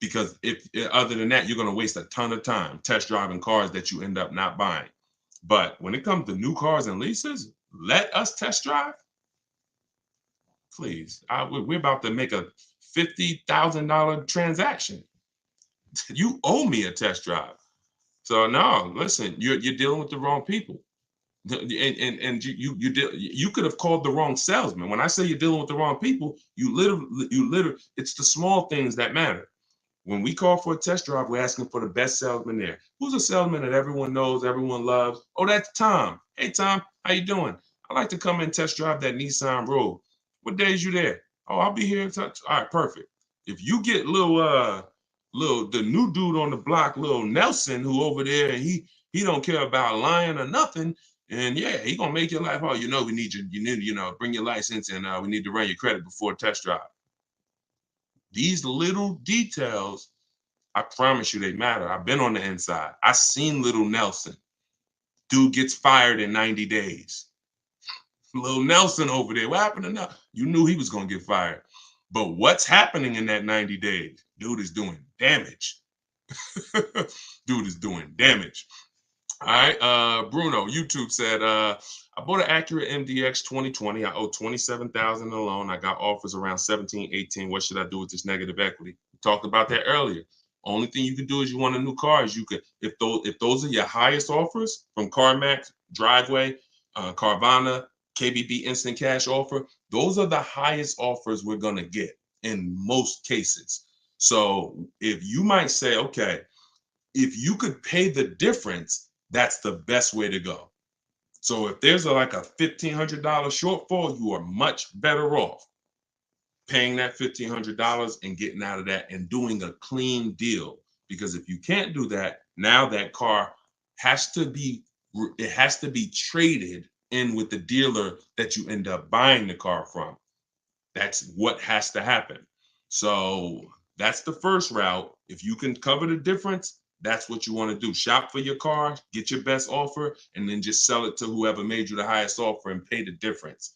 Because if other than that, you're going to waste a ton of time test driving cars that you end up not buying. But when it comes to new cars and leases, let us test drive. Please, we're about to make a $50,000 transaction. You owe me a test drive. So no, listen, you're dealing with the wrong people. And you could have called the wrong salesman. When I say you're dealing with the wrong people, you literally, it's the small things that matter. When we call for a test drive, we're asking for the best salesman there. Who's a salesman that everyone knows, everyone loves? Oh, that's Tom. Hey, Tom, how you doing? I'd like to come and test drive that Nissan Rogue. What days you there? Oh, I'll be here in touch. All right, perfect. If you get the new dude on the block, little Nelson, who over there, and he don't care about lying or nothing, and yeah, he gonna make your life hard. We need bring your license, and we need to run your credit before test drive. These little details, I promise you, they matter. I've been on the inside. I seen little Nelson. Dude gets fired in 90 days. Little Nelson over there. What happened to Nelson? You knew he was gonna get fired. But what's happening in that 90 days? Dude is doing damage. Dude is doing damage. All right, Bruno, YouTube said, I bought an Acura MDX 2020. I owe 27,000 a loan. I got offers around 17, 18. What should I do with this negative equity? We talked about that earlier. Only thing you can do is you want a new car. Is you could, if those are your highest offers from CarMax, Driveway, Carvana, KBB instant cash offer, those are the highest offers we're going to get in most cases. So if you might say, okay, if you could pay the difference, that's the best way to go. So if there's like a $1,500 shortfall, you are much better off paying that $1,500 and getting out of that and doing a clean deal. Because if you can't do that, now that car has to be traded in with the dealer that you end up buying the car from. That's what has to happen. So that's the first route. If you can cover the difference, that's what you want to do. Shop for your car, get your best offer, and then just sell it to whoever made you the highest offer and pay the difference.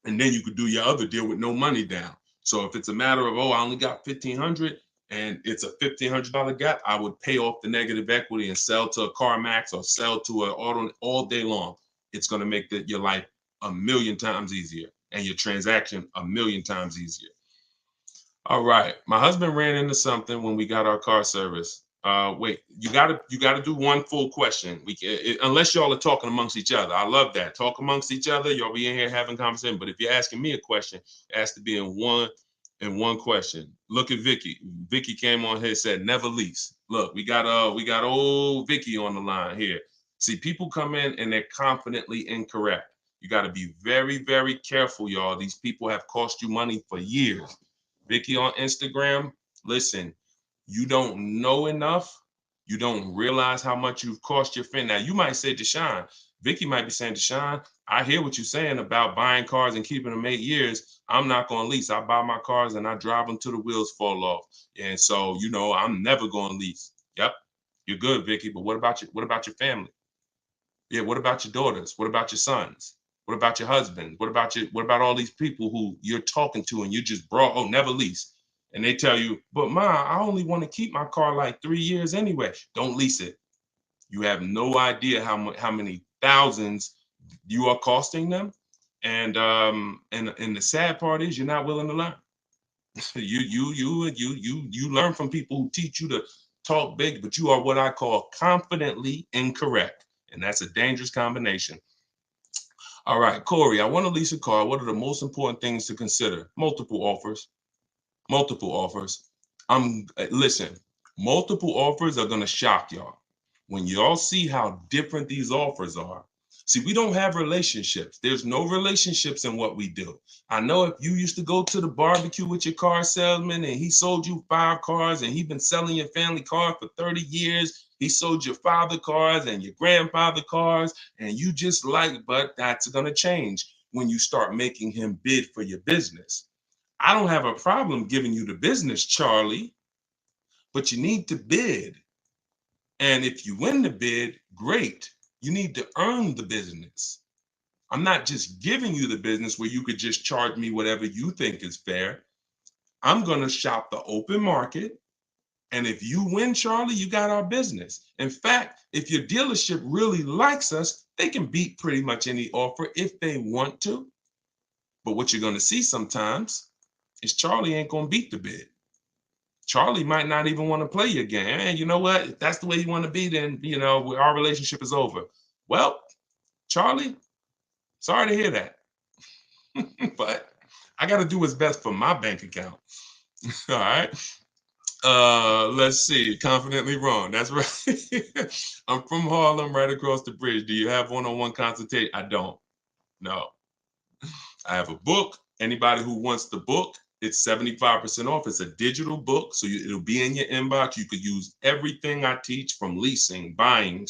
And then you could do your other deal with no money down. So if it's a matter of, oh, I only got 1,500 and it's a $1,500 gap, I would pay off the negative equity and sell to a CarMax or sell to an auto all day long. It's going to make your life a million times easier and your transaction a million times easier. All right. My husband ran into something when we got our car service. Wait, you gotta do one full question. Unless y'all are talking amongst each other. I love that. Talk amongst each other. Y'all be in here having conversation. But if you're asking me a question, it has to be in one question. Look at Vicky. Vicky came on here and said never lease. Look, we got old Vicky on the line here. See, people come in and they're confidently incorrect. You got to be very, very careful, y'all. These people have cost you money for years. Vicky on Instagram, listen, you don't know enough. You don't realize how much you've cost your friend. Now, you might say, Deshone, Vicky might be saying, Deshone, I hear what you're saying about buying cars and keeping them 8 years. I'm not going to lease. I buy my cars and I drive them till the wheels fall off. And so, I'm never going to lease. Yep, you're good, Vicky. But what about your family? Yeah, what about your daughters? What about your sons? What about your husband? What about all these people who you're talking to and you just brought, oh, never lease. And they tell you, but Ma, I only want to keep my car like 3 years anyway. Don't lease it. You have no idea how many thousands you are costing them. And the sad part is you're not willing to learn. You learn from people who teach you to talk big, but you are what I call confidently incorrect. And that's a dangerous combination. All right, Corey, I want to lease a car. What are the most important things to consider? Multiple offers. Multiple offers. Listen, multiple offers are gonna shock y'all. When y'all see how different these offers are. See, we don't have relationships. There's no relationships in what we do. I know if you used to go to the barbecue with your car salesman and he sold you 5 cars and he's been selling your family car for 30 years, he sold your father cars and your grandfather cars, and you just but that's gonna change when you start making him bid for your business. I don't have a problem giving you the business, Charlie, but you need to bid. And if you win the bid, great. You need to earn the business. I'm not just giving you the business where you could just charge me whatever you think is fair. I'm going to shop the open market. And if you win, Charlie, you got our business. In fact, if your dealership really likes us, they can beat pretty much any offer if they want to. But what you're going to see sometimes is Charlie ain't going to beat the bid. Charlie might not even want to play your game. And you know what? If that's the way you want to be, then, our relationship is over. Well, Charlie, sorry to hear that. But I got to do what's best for my bank account. All right. Let's see. Confidently wrong. That's right. I'm from Harlem, right across the bridge. Do you have one-on-one consultation? I don't. No. I have a book. Anybody who wants the book, it's 75% off. It's a digital book, so it'll be in your inbox. You could use everything I teach, from leasing, buying.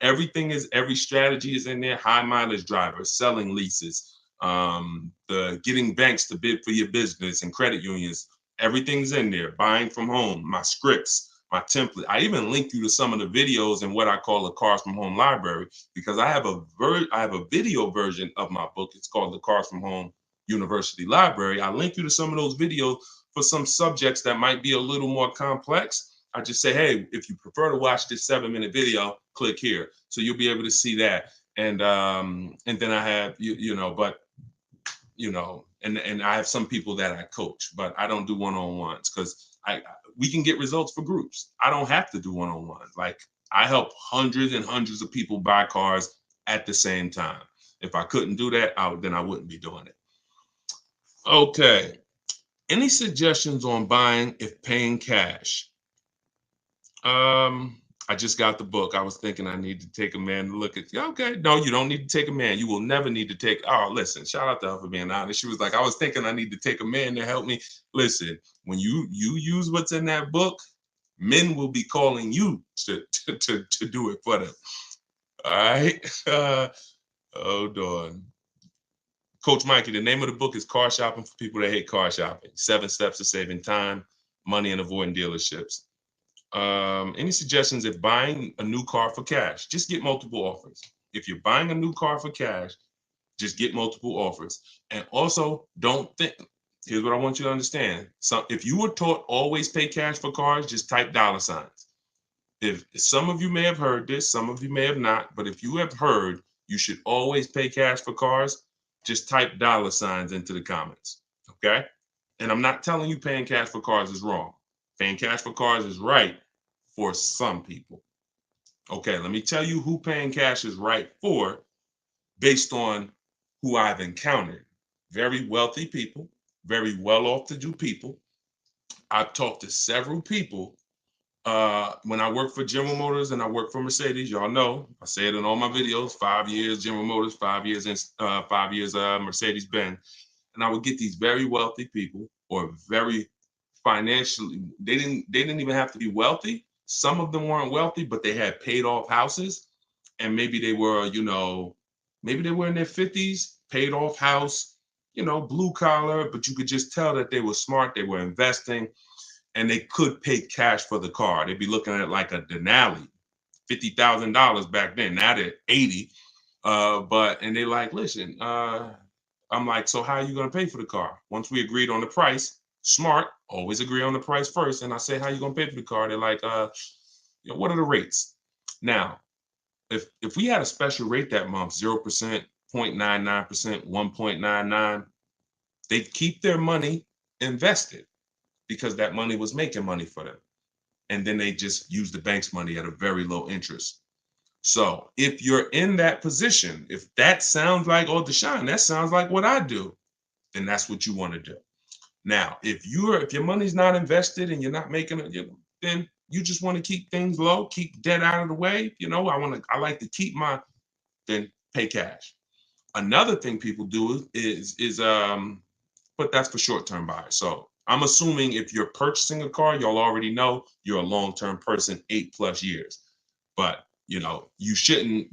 Every strategy is in there. High mileage drivers, selling leases, the getting banks to bid for your business and credit unions. Everything's in there. Buying from home, my scripts, my template. I even link you to some of the videos in what I call the Cars from Home library, because I have a video version of my book. It's called the Cars from Home University Library. I link you to some of those videos for some subjects that might be a little more complex. I just say, hey, if you prefer to watch this 7-minute video, click here. So you'll be able to see that. And then I have, and I have some people that I coach, but I don't do one-on-ones because we can get results for groups. I don't have to do one-on-ones. Like, I help hundreds and hundreds of people buy cars at the same time. If I couldn't do that, then I wouldn't be doing it. Okay. Any suggestions on buying if paying cash? I just got the book. I was thinking I need to take a man to look at. Okay, no, you don't need to take a man. You will never need to take. Oh, listen, shout out to her for being honest. She was like, I was thinking I need to take a man to help me. Listen, when you use what's in that book, men will be calling you to do it for them. All right. Hold on. Coach Mikey, the name of the book is Car Shopping for People That Hate Car Shopping. 7 Steps to Saving Time, Money, and Avoiding Dealerships. Any suggestions if buying a new car for cash? Just get multiple offers. If you're buying a new car for cash, just get multiple offers. And also, don't think. Here's what I want you to understand. So, if you were taught always pay cash for cars, just type $signs. If some of you may have heard this, some of you may have not, but if you have heard you should always pay cash for cars, just type $signs into the comments. Okay? And I'm not telling you paying cash for cars is wrong. Paying cash for cars is right for some people. Okay, let me tell you who paying cash is right for based on who I've encountered. Very wealthy people, very well off to do people. I've talked to several people when I worked for General Motors and I worked for Mercedes. Y'all know I say it in all my videos: 5 years General Motors, 5 years in 5 years Mercedes Benz, and I would get these very wealthy people or very financially. They didn't even have to be wealthy. Some of them weren't wealthy, but they had paid off houses, and maybe they were, maybe they were in their 50s, paid off house, blue collar, but you could just tell that they were smart. They were investing and they could pay cash for the car. They'd be looking at like a Denali, $50,000 back then. Now they're 80. And they like, listen, I'm like, so how are you going to pay for the car? Once we agreed on the price, smart, always agree on the price first. And I say, how you going to pay for the car? They're like, what are the rates? Now, if we had a special rate that month, 0%, 0.99%, 1.99, they'd keep their money invested because that money was making money for them. And then they just use the bank's money at a very low interest. So if you're in that position, if that sounds like, oh, Deshone, that sounds like what I do, then that's what you want to do. Now, if your money's not invested and you're not making it, then you just want to keep things low, keep debt out of the way. I like to keep then pay cash. Another thing people do is but that's for short-term buyers. So I'm assuming if you're purchasing a car, you'll already know you're a long-term person, 8+ years. But you shouldn't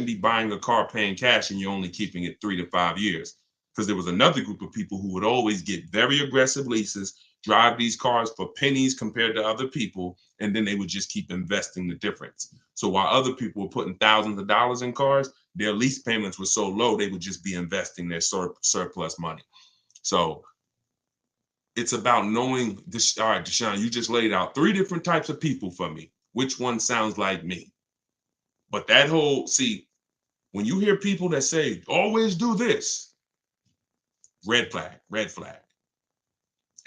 be buying a car paying cash and you're only keeping it 3 to 5 years. Because there was another group of people who would always get very aggressive leases, drive these cars for pennies compared to other people, and then they would just keep investing the difference. So while other people were putting thousands of dollars in cars, their lease payments were so low they would just be investing their surplus money. So it's about knowing this. All right, Deshone, you just laid out 3 different types of people for me. Which one sounds like me? But when you hear people that say, always do this, red flag, red flag.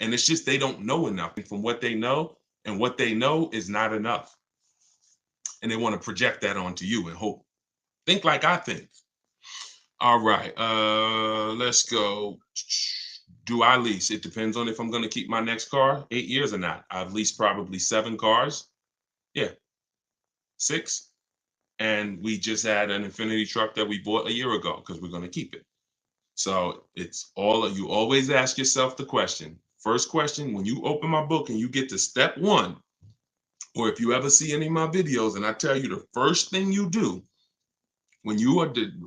And it's just they don't know enough. And from what they know, and what they know is not enough. And they want to project that onto you and hope. Think like I think. All right, let's go. Do I lease? It depends on if I'm going to keep my next car 8 years or not. I've leased probably 7 cars. Yeah, 6. And we just had an Infinity truck that we bought a year ago because we're going to keep it. So you always ask yourself the question. First question, when you open my book and you get to step 1, or if you ever see any of my videos and I tell you the first thing you do when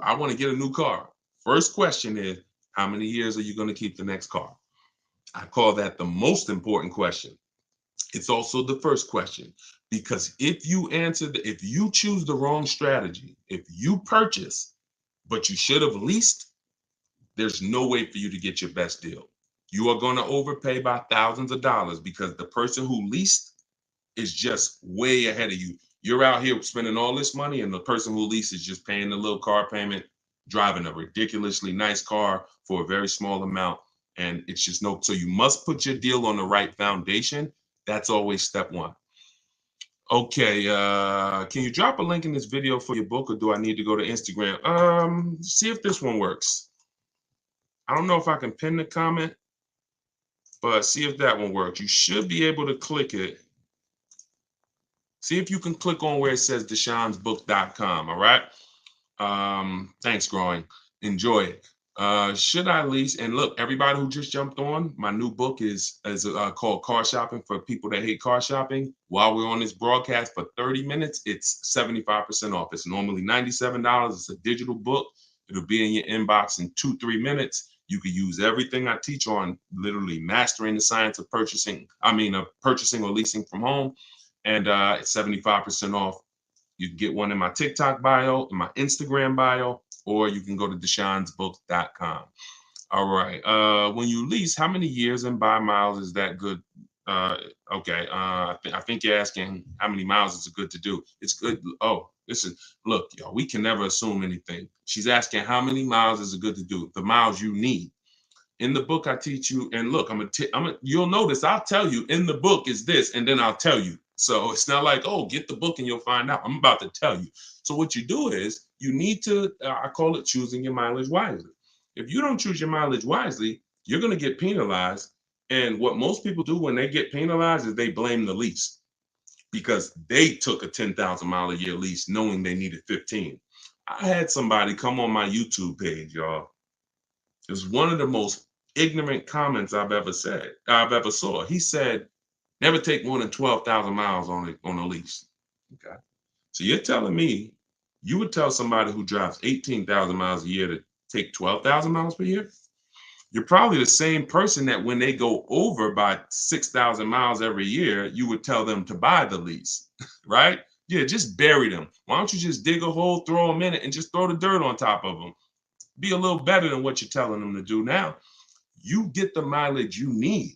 I want to get a new car, first question is, how many years are you going to keep the next car? I call that the most important question. It's also the first question, because if you choose the wrong strategy, if you purchase, but you should have leased, there's no way for you to get your best deal. You are going to overpay by thousands of dollars because the person who leased is just way ahead of you. You're out here spending all this money, and the person who leased is just paying the little car payment, driving a ridiculously nice car for a very small amount. And it's just so you must put your deal on the right foundation. That's always step 1. Okay, can you drop a link in this video for your book, or do I need to go to Instagram? See if this one works. I don't know if I can pin the comment, but see if that one works. You should be able to click it. See if you can click on where it says deshonsbook.com. All right. Thanks, Growing. Enjoy it. Should I lease? And look, everybody who just jumped on, my new book is called Car Shopping for people that hate car shopping. While we're on this broadcast for 30 minutes, it's 75% off. It's normally $97. It's a digital book. It'll be in your inbox in 2-3 minutes. You can use everything I teach on literally mastering the science of purchasing. Purchasing or leasing from home, and it's 75% off. You can get one in my TikTok bio, in my Instagram bio, or you can go to deshonsbook.com. All right. When you lease, how many years and by miles is that good? Okay. I think you're asking how many miles is it good to do. It's good. Oh, listen, look, y'all, we can never assume anything. She's asking how many miles is it good to do? The miles you need. In the book, I teach you, and look, you'll notice I'll tell you in the book is this, and then I'll tell you. So it's not like, oh, get the book and you'll find out. I'm about to tell you. So what you do is you need to, I call it choosing your mileage wisely. If you don't choose your mileage wisely, you're going to get penalized. And what most people do when they get penalized is they blame the lease because they took a 10,000 mile a year lease knowing they needed 15. I had somebody come on my YouTube page, y'all. It's one of the most ignorant comments I've ever saw. He said, never take more than 12,000 miles on a lease. Okay. So you're telling me you would tell somebody who drives 18,000 miles a year to take 12,000 miles per year? You're probably the same person that when they go over by 6,000 miles every year, you would tell them to buy the lease, right? Yeah, just bury them. Why don't you just dig a hole, throw them in it, and just throw the dirt on top of them? Be a little better than what you're telling them to do now. You get the mileage you need.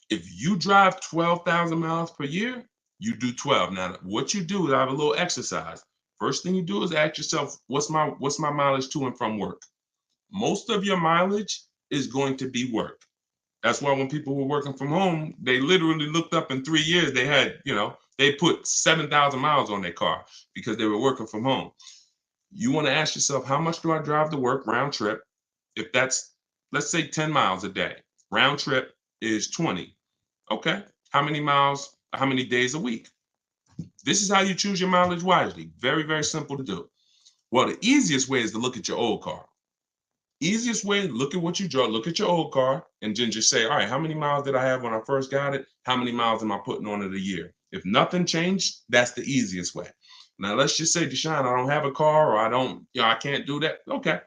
If you drive 12,000 miles per year, you do 12. Now, what you do is I have a little exercise. First thing you do is ask yourself, what's my mileage to and from work? Most of your mileage is going to be work. That's why when people were working from home, they literally looked up in 3 years, they had, they put 7,000 miles on their car because they were working from home. You want to ask yourself, how much do I drive to work round trip? If that's, let's say 10 miles a day, round trip is 20. Okay. How many miles, how many days a week? This is how you choose your mileage wisely. Very, very simple to do. Well, the easiest way is to look at your old car. Easiest way, look at what you draw, look at your old car, and then just say, all right, how many miles did I have when I first got it? How many miles am I putting on it a year? If nothing changed, that's the easiest way. Now, let's just say, Deshone, I don't have a car, or I can't do that. Okay.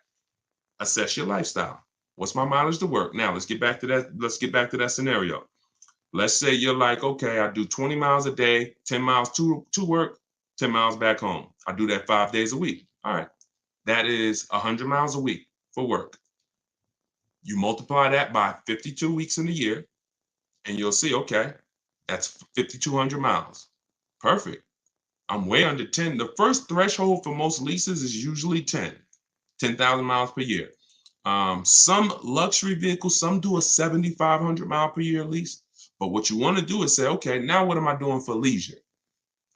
Assess your lifestyle. What's my mileage to work? Now, let's get back to that. Let's get back to that scenario. Let's say you're like, okay, I do 20 miles a day, 10 miles to work, 10 miles back home. I do that 5 days a week. All right. That is 100 miles a week for work. You multiply that by 52 weeks in a year, and you'll see, okay, that's 5,200 miles. Perfect. I'm way under 10. The first threshold for most leases is usually 10,000 miles per year. Some luxury vehicles, some do a 7,500 mile per year lease. But what you want to do is say, okay, now what am I doing for leisure?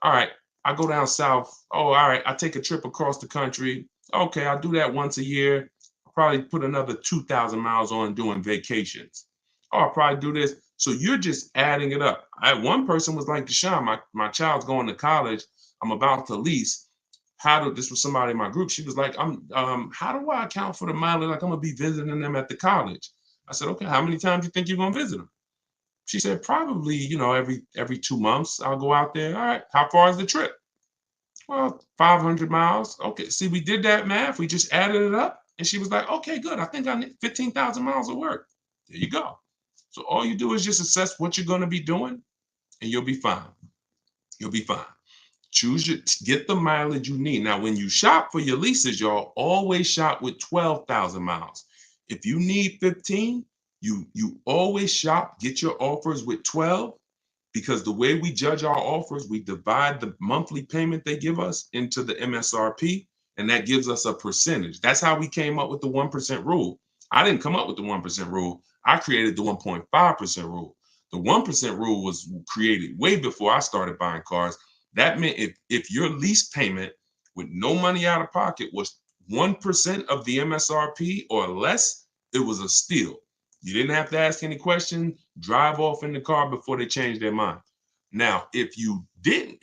All right, I go down south. Oh, all right, I take a trip across the country. Okay, I'll do that once a year. I'll probably put another 2,000 miles on doing vacations. Oh, I'll probably do this. So you're just adding it up. One person was like, Deshone, my child's going to college. I'm about to lease. This was somebody in my group. She was like, how do I account for the mileage? Like, I'm gonna be visiting them at the college. I said, okay, how many times do you think you're gonna visit them? She said, probably, every 2 months I'll go out there. All right, how far is the trip? Well, 500 miles. Okay, see, we did that math. We just added it up. And she was like, okay, good. I think I need 15,000 miles of work. There you go. So all you do is just assess what you're gonna be doing, and you'll be fine. You'll be fine. Get the mileage you need. Now, when you shop for your leases, y'all always shop with 12,000 miles. If you need 15, you always get your offers with 12, because the way we judge our offers, we divide the monthly payment they give us into the MSRP, and that gives us a percentage. That's how we came up with the 1% rule. I didn't come up with the 1% rule. I created the 1.5% rule. The 1% rule was created way before I started buying cars. That meant if your lease payment with no money out of pocket was 1% of the MSRP or less, it was a steal. You didn't have to ask any questions, drive off in the car before they changed their mind. Now, if you didn't,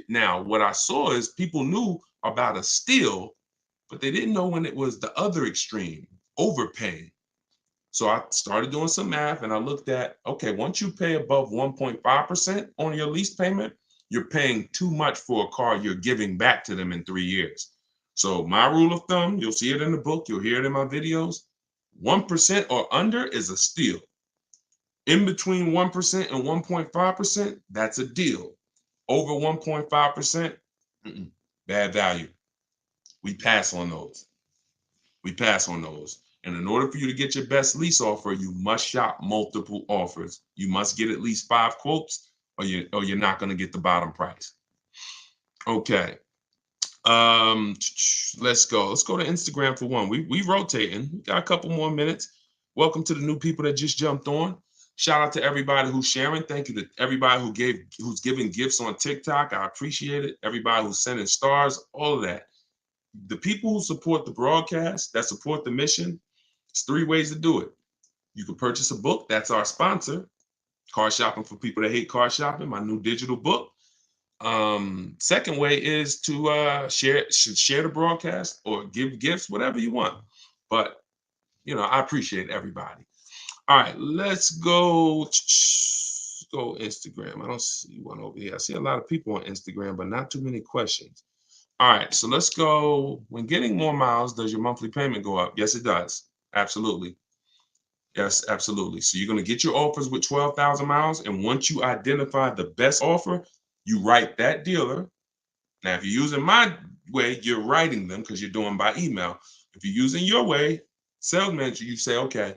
now what I saw is people knew about a steal, but they didn't know when it was the other extreme, overpaying. So I started doing some math and I looked at, okay, once you pay above 1.5% on your lease payment, you're paying too much for a car you're giving back to them in 3 years. So my rule of thumb, you'll see it in the book, you'll hear it in my videos, 1% or under is a steal. In between 1% and 1.5%, that's a deal. Over 1.5%, bad value. We pass on those. We pass on those. And in order for you to get your best lease offer, you must shop multiple offers. You must get at least 5 quotes or you're not going to get the bottom price. Okay. Let's go. Let's go to Instagram for one. We rotating. We got a couple more minutes. Welcome to the new people that just jumped on. Shout out to everybody who's sharing. Thank you to everybody who's giving gifts on TikTok. I appreciate it. Everybody who's sending stars, all of that. The people who support the broadcast, that support the mission, it's 3 ways to do it. You can purchase a book. That's our sponsor. Car Shopping for People That Hate Car Shopping, my new digital book. Second way is to share the broadcast or give gifts, whatever you want. But, I appreciate everybody. All right, let's go Instagram. I don't see one over here. I see a lot of people on Instagram, but not too many questions. All right, so let's go. When getting more miles, does your monthly payment go up? Yes, it does. Absolutely. Yes, absolutely. So you're going to get your offers with 12,000 miles. And once you identify the best offer, you write that dealer. Now, if you're using my way, you're writing them because you're doing by email. If you're using your way, sales manager, you say, okay,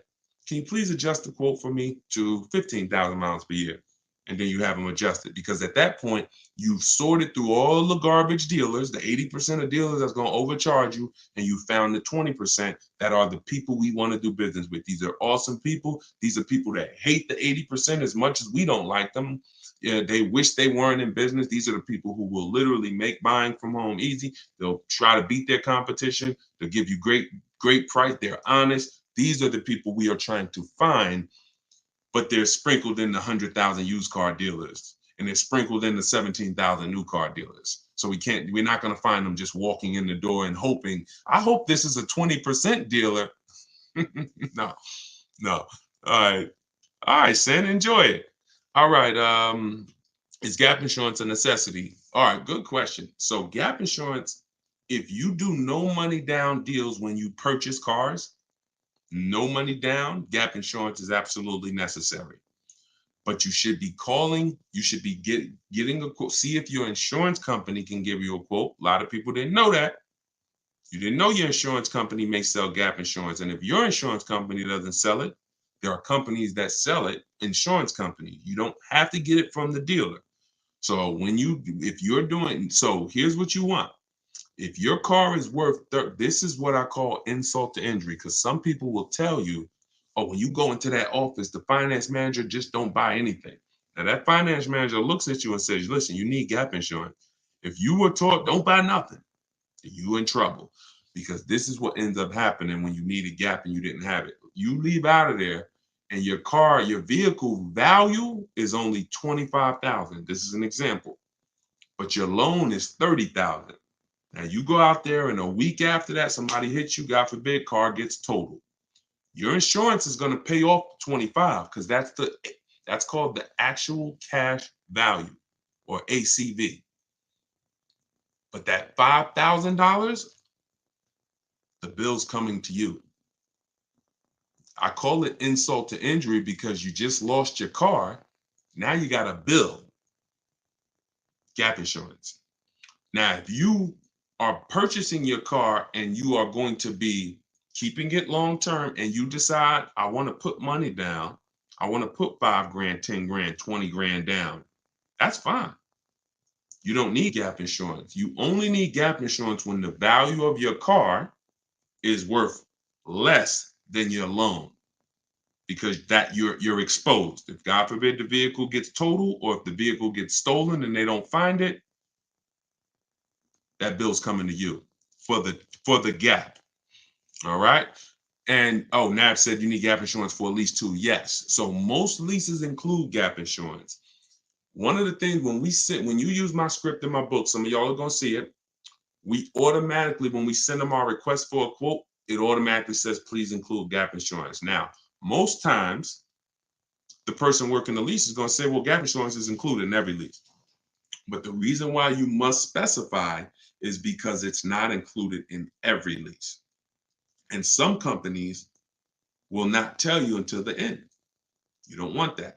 can you please adjust the quote for me to 15,000 miles per year? And then you have them adjusted, because at that point, you've sorted through all the garbage dealers, the 80% of dealers that's going to overcharge you, and you found the 20% that are the people we want to do business with. These are awesome people. These are people that hate the 80% as much as we don't like them. Yeah, they wish they weren't in business. These are the people who will literally make buying from home easy. They'll try to beat their competition. They'll give you great price. They're honest. These are the people we are trying to find, but they're sprinkled in the 100,000 used car dealers, and they're sprinkled in the 17,000 new car dealers. So we're not going to find them just walking in the door and hoping, I hope this is a 20% dealer. No. All right, Sen, enjoy it. All right. Is gap insurance a necessity? All right, good question. So gap insurance, if you do no money down deals when you purchase cars, no money down, gap insurance is absolutely necessary. But you should be calling, you should be getting a quote. See if your insurance company can give you a quote. A lot of people didn't know that. You didn't know your insurance company may sell gap insurance. And if your insurance company doesn't sell it, there are companies that sell it, insurance company. You don't have to get it from the dealer. So so here's what you want. If your car is worth, this is what I call insult to injury, because some people will tell you, oh, when you go into that office, the finance manager just don't buy anything. Now that finance manager looks at you and says, listen, you need gap insurance. If you were taught, don't buy nothing, you in trouble, because this is what ends up happening when you need a gap and you didn't have it. You leave out of there and your vehicle value is only 25,000. This is an example, but your loan is 30,000. Now you go out there and a week after that, somebody hits you, God forbid, car gets totaled. Your insurance is going to pay off 25, because that's called the actual cash value, or ACV. But that $5,000, the bill's coming to you. I call it insult to injury because you just lost your car. Now you got a bill. Gap insurance. Now, if you are purchasing your car and you are going to be keeping it long term, and you decide, I want to put money down, I want to put 5 grand, 10 grand, 20 grand down, that's fine. You don't need gap insurance. You only need gap insurance when the value of your car is worth less than your loan. because that you're exposed. If God forbid the vehicle gets totaled or if the vehicle gets stolen and they don't find it, that bill's coming to you for the gap. All right. And oh, Nab said you need gap insurance for at least two. Yes. So most leases include gap insurance. One of the things when you use my script in my book, some of y'all are gonna see it. We automatically, when we send them our request for a quote, it automatically says please include gap insurance. Now, most times the person working the lease is gonna say, well, gap insurance is included in every lease. But the reason why you must specify is because it's not included in every lease. And some companies will not tell you until the end. You don't want that.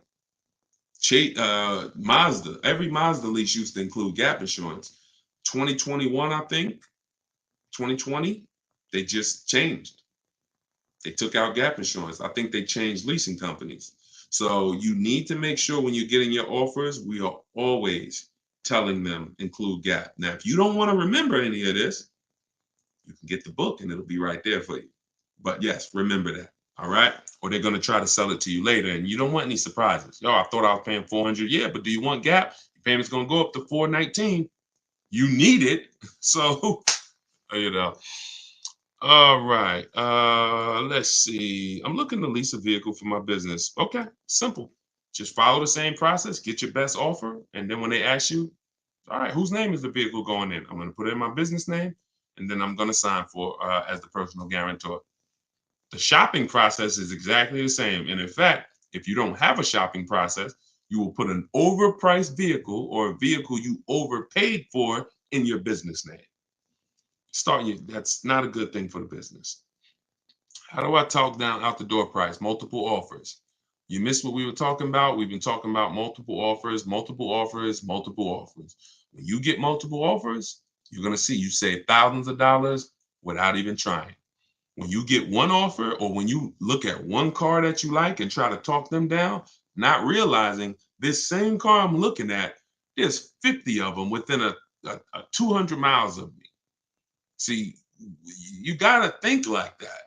Mazda, every Mazda lease used to include gap insurance. 2021, I think, 2020, they just changed. They took out gap insurance. I think they changed leasing companies. So you need to make sure when you're getting your offers, we are always telling them include gap. Now, if you don't want to remember any of this, you can get the book and it'll be right there for you. But yes, remember that. All right. Or they're going to try to sell it to you later and you don't want any surprises. Yo, I thought I was paying 400. Yeah, but do you want gap? Your payment's going to go up to 419. You need it. So, you know. All right. Let's see. I'm looking to lease a vehicle for my business. Okay, simple. Just follow the same process, get your best offer, and then when they ask you, all right, whose name is the vehicle going in? I'm going to put in my business name, and then I'm going to sign for as the personal guarantor. The shopping process is exactly the same. And in fact, if you don't have a shopping process, you will put an overpriced vehicle or a vehicle you overpaid for in your business name. That's not a good thing for the business. How do I talk down out the door price? Multiple offers. You missed what we were talking about. We've been talking about multiple offers, multiple offers, multiple offers. When you get multiple offers, you're going to see you save thousands of dollars without even trying. When you get one offer or when you look at one car that you like and try to talk them down, not realizing this same car I'm looking at, there's 50 of them within a 200 miles of me. See, you got to think like that.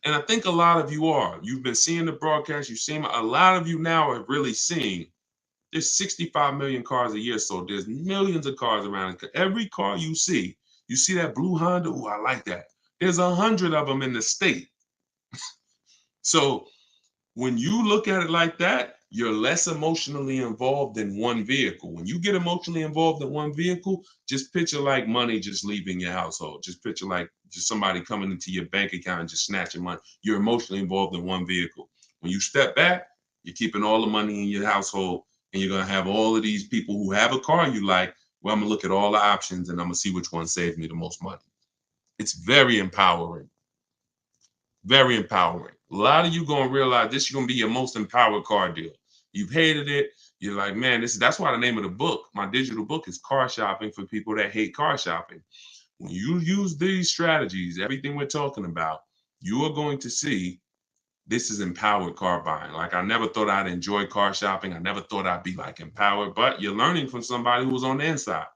And I think a lot of you are. You've been seeing the broadcast. You've seen a lot of you now are really seeing there's 65 million cars a year. So there's millions of cars around. Every car you see that blue Honda. Oh, I like that. There's 100 of them in the state. So when you look at it like that, you're less emotionally involved in one vehicle. When you get emotionally involved in one vehicle, just picture like money just leaving your household. Just picture like just somebody coming into your bank account and just snatching money. You're emotionally involved in one vehicle. When you step back, you're keeping all the money in your household and you're going to have all of these people who have a car you like. Well, I'm going to look at all the options and I'm going to see which one saves me the most money. It's very empowering. Very empowering. A lot of you going to realize this is going to be your most empowered car deal. You've hated it. You're like, man, that's why the name of the book, my digital book, is Car Shopping for People That Hate Car Shopping. When you use these strategies, everything we're talking about, you are going to see this is empowered car buying. Like I never thought I'd enjoy car shopping. I never thought I'd be like empowered, but you're learning from somebody who was on the inside.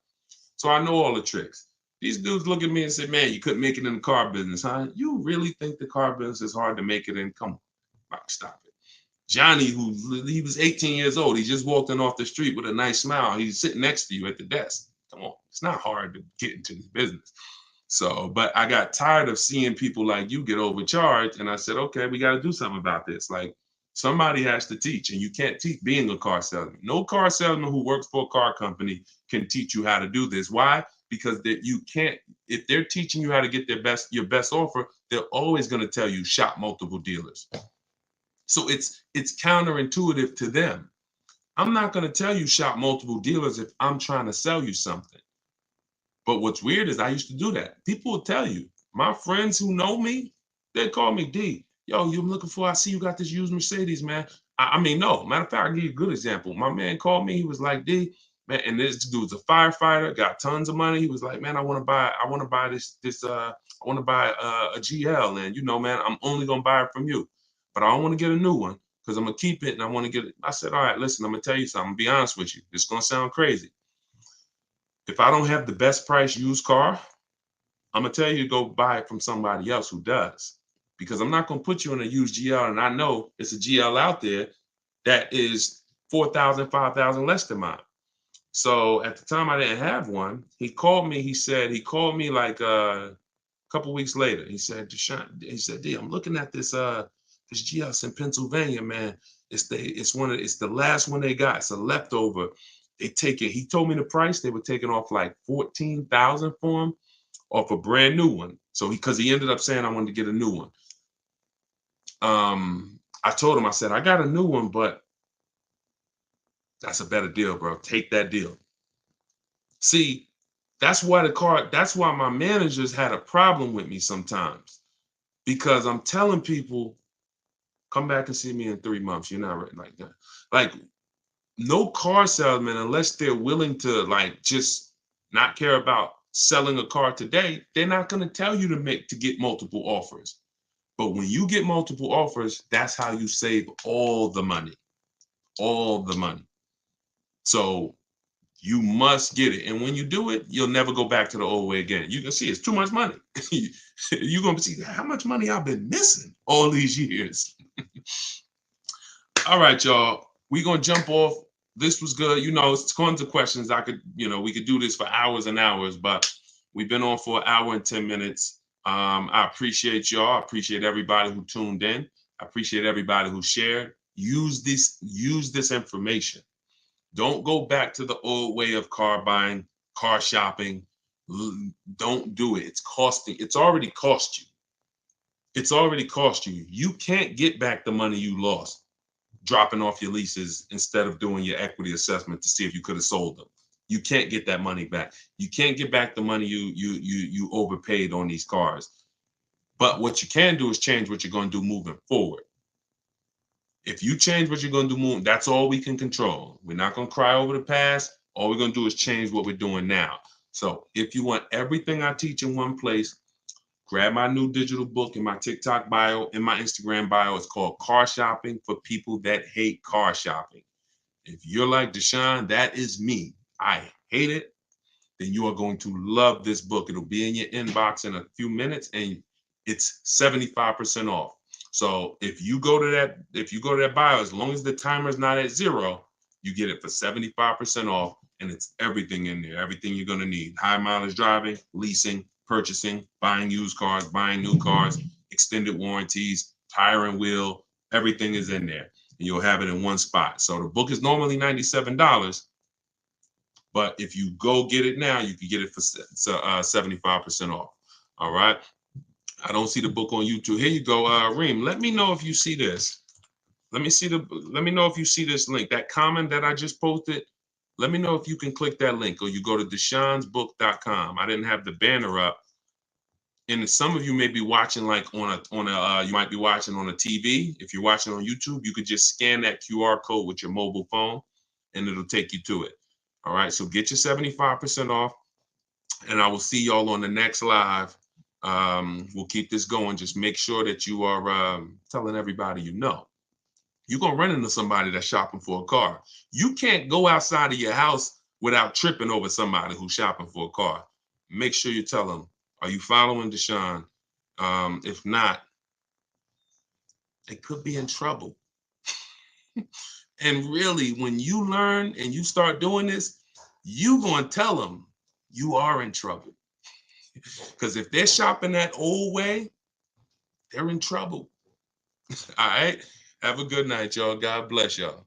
So I know all the tricks. These dudes look at me and say, man, you couldn't make it in the car business, huh? You really think the car business is hard to make it in? Come on, stop it. Johnny, he was 18 years old. He just walked in off the street with a nice smile. He's sitting next to you at the desk. Come on, it's not hard to get into this business. So, but I got tired of seeing people like you get overcharged. And I said, okay, we got to do something about this. Like somebody has to teach, and you can't teach being a car salesman. No car salesman who works for a car company can teach you how to do this. Why? Because you can't, if they're teaching you how to get your best offer, they're always going to tell you shop multiple dealers. So it's counterintuitive to them. I'm not going to tell you shop multiple dealers if I'm trying to sell you something. But what's weird is I used to do that. People will tell you, my friends who know me, they call me D. Yo, you're looking for, I see you got this used Mercedes, man. I mean, no, matter of fact, I'll give you a good example. My man called me, he was like, D, man, and this dude's a firefighter, got tons of money. He was like, man, I want to buy a GL. And you know, man, I'm only gonna buy it from you. But I don't want to get a new one because I'm gonna keep it and I want to get it. I said, all right, listen, I'm gonna tell you something. I'm gonna be honest with you. It's gonna sound crazy. If I don't have the best price used car, I'm gonna tell you to go buy it from somebody else who does, because I'm not going to put you in a used GL, and I know it's a GL out there that is 4,000, 5,000 less than mine. So at the time I didn't have one. He called me. He called me like a couple weeks later. He said, Deshone, he said, D, I'm looking at this GS in Pennsylvania, man. It's the last one they got. It's a leftover. They take it. He told me the price. They were taking off like 14,000 for him off a brand new one. So because he ended up saying I wanted to get a new one. I told him, I said, I got a new one, but that's a better deal, bro. Take that deal. See, that's why my managers had a problem with me sometimes, because I'm telling people, come back and see me in 3 months. You're not ready like that. Like, no car salesman, unless they're willing to like just not care about selling a car today, they're not going to tell you to get multiple offers. But when you get multiple offers, that's how you save all the money. All the money. So you must get it. And when you do it, you'll never go back to the old way again. You can see it's too much money. You're going to see how much money I've been missing all these years. All right, y'all. We're going to jump off. This was good. You know, it's tons of questions. We could do this for hours and hours, but we've been on for an hour and 10 minutes. I appreciate y'all. I appreciate everybody who tuned in. I appreciate everybody who shared. Use this information. Don't go back to the old way of car buying, car shopping. Don't do it. It's already cost you. It's already cost you. You can't get back the money you lost dropping off your leases instead of doing your equity assessment to see if you could have sold them. You can't get that money back. You can't get back the money you overpaid on these cars. But what you can do is change what you're going to do moving forward. If you change what you're going to do, that's all we can control. We're not going to cry over the past. All we're going to do is change what we're doing now. So if you want everything I teach in one place, grab my new digital book in my TikTok bio, in my Instagram bio. It's called Car Shopping for People That Hate Car Shopping. If you're like Deshone, that is me. I hate it. Then you are going to love this book. It'll be in your inbox in a few minutes, and it's 75% off. So if you go to that bio, as long as the timer is not at 0, you get it for 75% off, and it's everything in there, everything you're going to need. High mileage driving, leasing, purchasing, buying used cars, buying new cars, extended warranties, tire and wheel, everything is in there. And you'll have it in one spot. So the book is normally $97, but if you go get it now, you can get it for 75% off. All right. I don't see the book on YouTube. Here you go, Reem. Let me know if you see this. Let me know if you see this link. That comment that I just posted. Let me know if you can click that link, or you go to deshonesbook.com. I didn't have the banner up. And some of you may be watching like you might be watching on a TV. If you're watching on YouTube, you could just scan that QR code with your mobile phone and it'll take you to it. All right, so get your 75% off, and I will see y'all on the next live. We'll keep this going. Just make sure that you are telling everybody you know. You're going to run into somebody that's shopping for a car. You can't go outside of your house without tripping over somebody who's shopping for a car. Make sure you tell them, are you following Deshone? If not, they could be in trouble. And really, when you learn and you start doing this, you're going to tell them you are in trouble. Because if they're shopping that old way, they're in trouble. All right. Have a good night, y'all. God bless y'all.